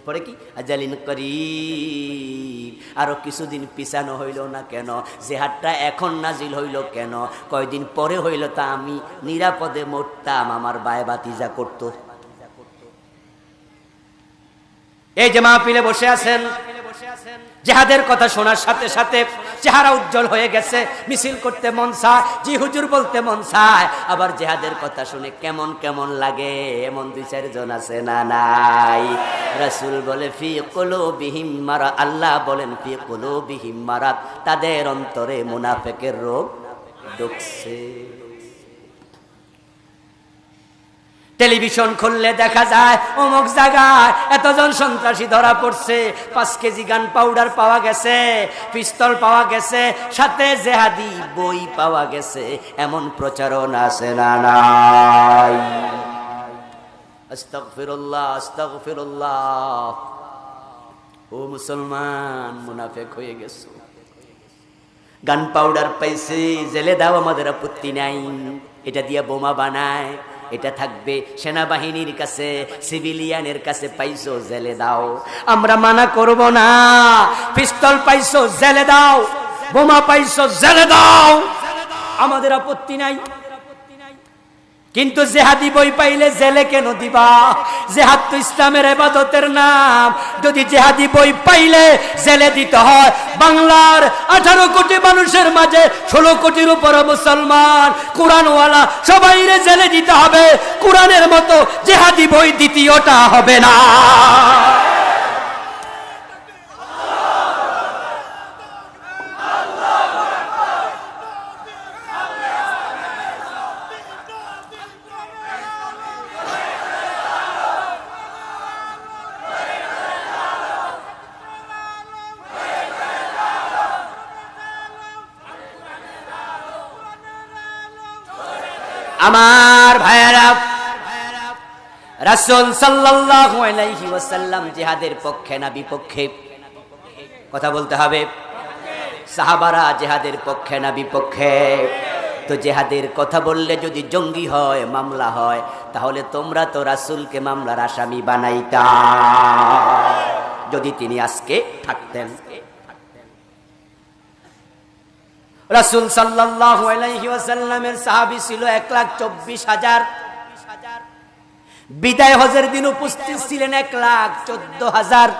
পরে কি আজালিন করিব, আরো কিছুদিন পিছানো হইল না কেন? জিহাদটা এখন নাজিল হইল কেন? কয়দিন পরে হইল, তা আমি নিরাপদে মরতাম, আমার বায় বাতিজা করতো। এই যে মাহফিলে বসে আছেন, জিহাদের কথা শোনার সাথে সাথে চেহারা উজ্জ্বল হয়ে গেছে, মিছিল করতে মন চায়, জি হুজুর বলতে মন চায়। আবার জিহাদের কথা শুনে কেমন কেমন লাগে, এমন 2-4 জন আছে না নাই? রাসূল বলে ফি কুলুবিহিম মারাদ, আল্লাহ বলেন ফি কুলুবিহিম মারাদ, তাদের অন্তরে মুনাফিকের রোগ ঢুকছে। টেলিভিশন খুললে দেখা যায় অমুক জায়গায় এতজন সন্ত্রাসী ধরা পড়ছে, 5 কেজি গান পাউডার পাওয়া গেছে, পিস্তল পাওয়া গেছে, সাথে জেহাদি বই পাওয়া গেছে। এমন প্রচারণা আছে না নাই? আস্তাগফিরুল্লাহ, আস্তাগফিরুল্লাহ। ও মুসলমান, মুনাফিক হয়ে গেছে। গান পাউডার পাইছে, জেলে দাও, আমাদের আপত্তি নাই। এটা দিয়ে বোমা বানায়, এটা থাকবে সেনাবাহিনীর কাছে, সিভিলিয়ানের কাছে। পাইছো জেলে দাও, আমরা মানা করব না। পিস্তল পাইছো জেলে দাও, বোমা পাইছো জেলে দাও, আমাদের আপত্তি নাই। কিন্তু জেহাদি বই পাইলে জেলে কেন দিবা? জেহাদ তো ইসলামের ইবাদতের নাম। যদি জেহাদি বই পাইলে জেলে দিতে হয়, বাংলার 18 কোটি মানুষের মাঝে 16 কোটির উপর মুসলমান, কোরআনওয়ালা সবাইরে জেলে দিতে হবে। কোরআনের মতো জেহাদি বই দ্বিতীয়টা হবে না। আমার ভাইয়েরা, রাসূল সাল্লাল্লাহু আলাইহি ওয়াসাল্লাম জিহাদের পক্ষে না বিপক্ষে? কথা বলতে হবে। সাহাবারা জিহাদের পক্ষে না বিপক্ষে? তো জিহাদের কথা বললে যদি জঙ্গি হয়, মামলা হয়, তাহলে তোমরা তো রাসূলকে মামলার আসামি বানাইতা যদি তিনি আজকে থাকতেন। রাসূল সাল্লাল্লাহু আলাইহি ওয়াসাল্লামের সাহাবী ছিল 1,24,000। বিদায় হজের দিন উপস্থিত ছিলেন 1,14,000।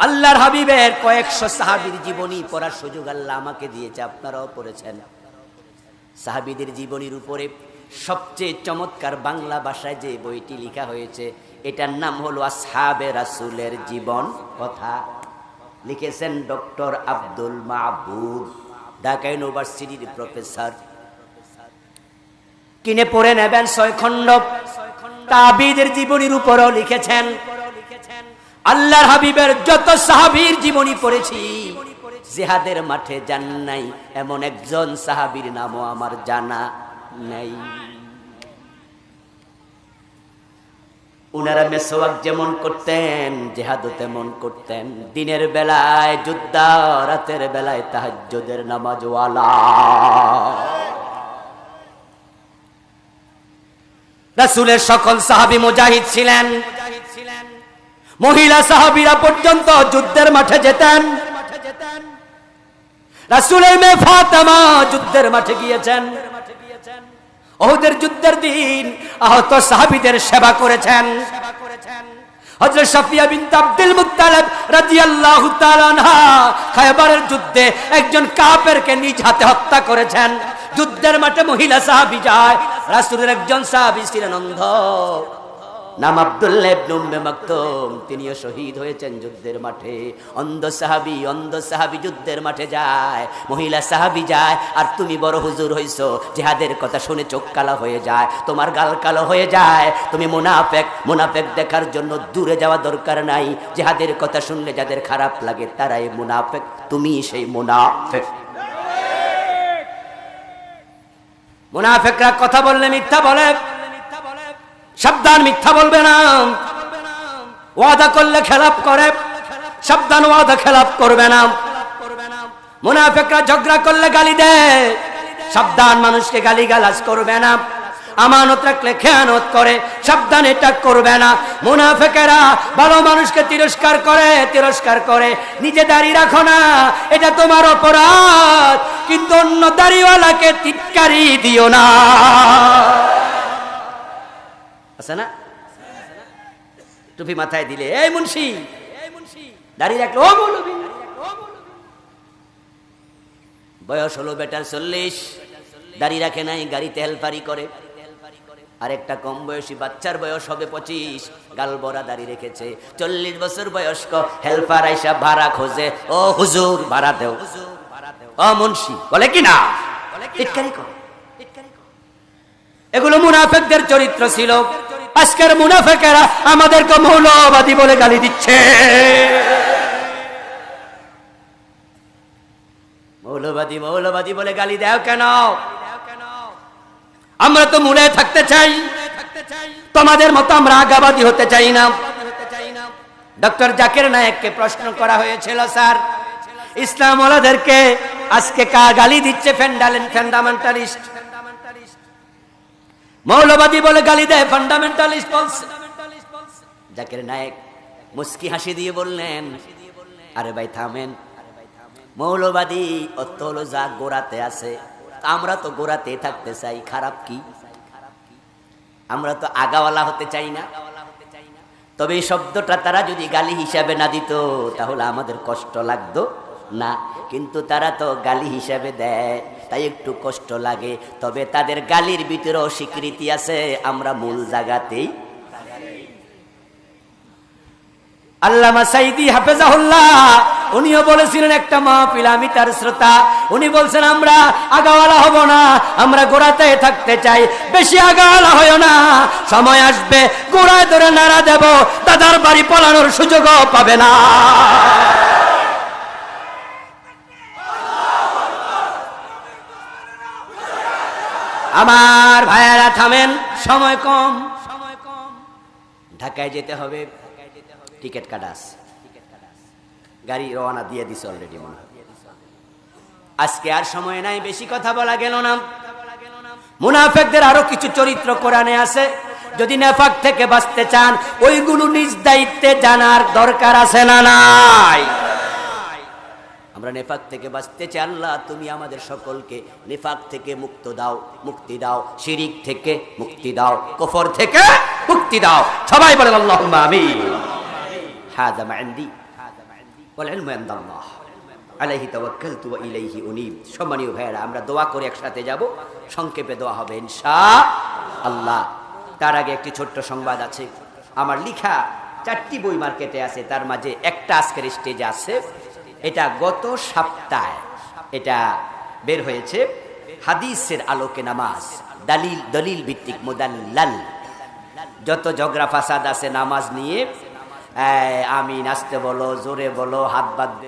আল্লাহর হাবিবের কয়েকশো সাহাবীর জীবনী পড়ার সুযোগ আল্লাহ আমাকে দিয়েছে, আপনারাও পড়েছেন। সাহাবীদের জীবনীর উপরে সবচেয়ে চমৎকার বাংলা ভাষায় যে বইটি লেখা হয়েছে, এটার নাম হলো আসহাবে রাসূলের জীবন কথা। লিখেছেন ডক্টর আব্দুল মাহবুব, ঢাকা ইউনিভার্সিটির প্রফেসর। কিনে পড়ে নেবেন, 6 খণ্ড। তাবিদের জীবনীর উপরও লিখেছেন। আল্লাহর হাবিবের যত সাহাবীর জীবনী পড়েছি, জিহাদের মাঠে যান নাই এমন একজন সাহাবীর নামও আমার জানা নাই। উনারা মেসওয়াক যেমন করতেন, জিহাদও তেমন করতেন। দিনের বেলায় যোদ্ধা, রাতের বেলায় তাহাজ্জুদের নামাজওয়ালা। রাসূলের সকল সাহাবী মুজাহিদ ছিলেন। মহিলা সাহাবীরা পর্যন্ত যুদ্ধের মাঠে যেতেন। রাসূলের মেয়ে ফাতেমা যুদ্ধের মাঠে গিয়েছেন। ওহুদের যুদ্ধের দিন আহত সাহাবীদের সেবা করেছেন। হযরত সাফিয়া বিনত আব্দুল মুত্তালিব রাদিয়াল্লাহু তাআলা আনহা খায়বারের যুদ্ধে একজন কাফেরকে নিজ হাতে হত্যা করেছেন। যুদ্ধের মাঠে মহিলা সাহাবী যায়। রাসূলের একজন সাহাবী ছিলেন অন্ধ, নাম আব্দুল্লাহ ইবনে উম্মে মাকতুম, তিনিও শহীদ হয়েছেন যুদ্ধের মাঠে। অন্ধ সাহাবী যুদ্ধের মাঠে যায়, মহিলা সাহাবী যায়। আর তুমি বড় হুজুর হইছো, জিহাদের কথা শুনে চোখ কালো হয়ে যায়, তোমার গাল কালো হয়ে যায়। তুমি মুনাফিক দেখার জন্য দূরে যাওয়া দরকার নাই। জিহাদের কথা শুনলে যাদের খারাপ লাগে তারাই মুনাফিক, তুমি সেই মুনাফিক। মুনাফিকরা কথা বললে মিথ্যা বলে, সাবধান, মিথ্যা বলবে না। ওয়াদা করলে খেলাপ করে, সাবধান, ওয়াদা খেলাপ করবে না। মুনাফিকরা ঝগড়া করলে গালি দেয়, সাবধান, মানুষকে গালিগালাজ করবে না। আমানত রাখলে খেয়ানত করে, সাবধান, এটা করবে না। মুনাফিকেরা ভালো মানুষকে তিরস্কার করে, নিজে দাড়ি রাখো না, এটা তোমার অপরাধ, কিন্তু অন্য দাড়িওয়ালাকে টিটকারি দিও না। আছে না? টুপি মাথায় দিলে এই মুন্সি, দাঁড়িয়ে রাখলো ও মৌলবি। বয়স হলো বেটার 40, দাঁড়িয়ে রাখে নাই, গাড়িতে হেলফারি করে। আরেকটা কম বয়সী বাচ্চার বয়স হবে 25, গাল বরা দাড়ি রেখেছে। 40 বছর বয়স্ক হেলফার আইসা ভাড়া খোঁজে, ও হুজুর ভাড়া দেও, ও মুন্সি, বলে কি না, টিটকারি করে। এগুলো মুনাফিকদের চরিত্র ছিল। আজকের মুনাফিকেরা আমাদেরকে মৌলবাদী বলে গালি দিচ্ছে। মৌলবাদী বলে গালি দাও কেন? আমরা তো মূলে থাকতে চাই, তোমাদের মতো আমরা আগাবাদী হতে চাই না। ডক্টর জাকির নায়েককে প্রশ্ন করা হয়েছিল, স্যার ইসলাম ওয়ালাদেরকে আজকে গালি দিচ্ছে ফান্ডামেন্টালিস্ট। মৌলবাদী বলে গালি দেয়, ফান্ডামেন্টালিস্ট বলছে। জাকির নায়েক মুস্কি হাসি দিয়ে বললেন, আরে ভাই থামেন, মৌলবাদী অর্থ হলো যা গোড়াতে আছে, আমরা তো গোড়াতে থাকতে চাই, খারাপ কি? আমরা তো আগাওয়ালা হতে চাই না। তবে এই শব্দটা তারা যদি গালি হিসাবে না দিত তাহলে আমাদের কষ্ট লাগতো না, কিন্তু তারা তো গালি হিসাবে দেয়, তাই একটু কষ্ট লাগে। তবে তাদের গালির ভিতরেও স্বীকৃতি আছে, আমরা মূল জায়গাতেই। আল্লামা সাইদি হাফেজাহুল্লাহ উনিও বলেছিলেন একটা মাহফিল, আমি তার শ্রোতা, উনি বলছেন আমরা আগাওয়ালা হব না, আমরা গোড়াতে থাকতে চাই, বেশি আগাওয়ালা হয় না, সময় আসবে গোড়ায় ধরে নাড়া দেব, দাদার বাড়ি পলানোর সুযোগও পাবে না। আমার ভাইয়েরা থামেন, সময় কম, ঢাকায় যেতে হবে, টিকিট কাটা আছে, গাড়ি রওনা দিয়ে দিছে অলরেডি মনে হয়। আজকে আর সময় নাই, বেশি কথা বলা গেল না। মুনাফিকদের আরো কিছু চরিত্র কোরআনে আছে, যদি নেফাক থেকে বাঁচতে চান ওইগুলো নিজ দায়িত্বে জানার দরকার আছে না নাই? আমরা নেফাক থেকে বাঁচতে চাই, আল্লাহ তুমি আমাদের সকলকে নেফাক থেকে মুক্তি দাও, শিরিক থেকে মুক্তি দাও, কুফর থেকে মুক্তি দাও। সবাই বলেন আল্লাহুম্মা আমিন। হাযা মা ইনদি ওয়াল ইলমু ইনদাল্লাহ আলাইহি তাওয়াক্কালতু ওয়া ইলাইহি উনীব। সম্মানীয় ভাইয়েরা, আমরা দোয়া করে একসাথে যাব, সংক্ষেপে দোয়া হবে ইনশাআল্লাহ। তার আগে একটি ছোট্ট সংবাদ আছে। আমার লেখা 4টি বই মার্কেটে আছে, তার মাঝে একটা আজকের স্টেজে আছে। এটা গত সপ্তাহে এটা বের হয়েছে, হাদিসের আলোকে নামাজ, দলিল ভিত্তিক মুদাল্লাল। যত ঝগড়া ফাসাদ আছে নামাজ নিয়ে, আমি নাচতে বলো, জোরে বলো, হাত বাঁধতে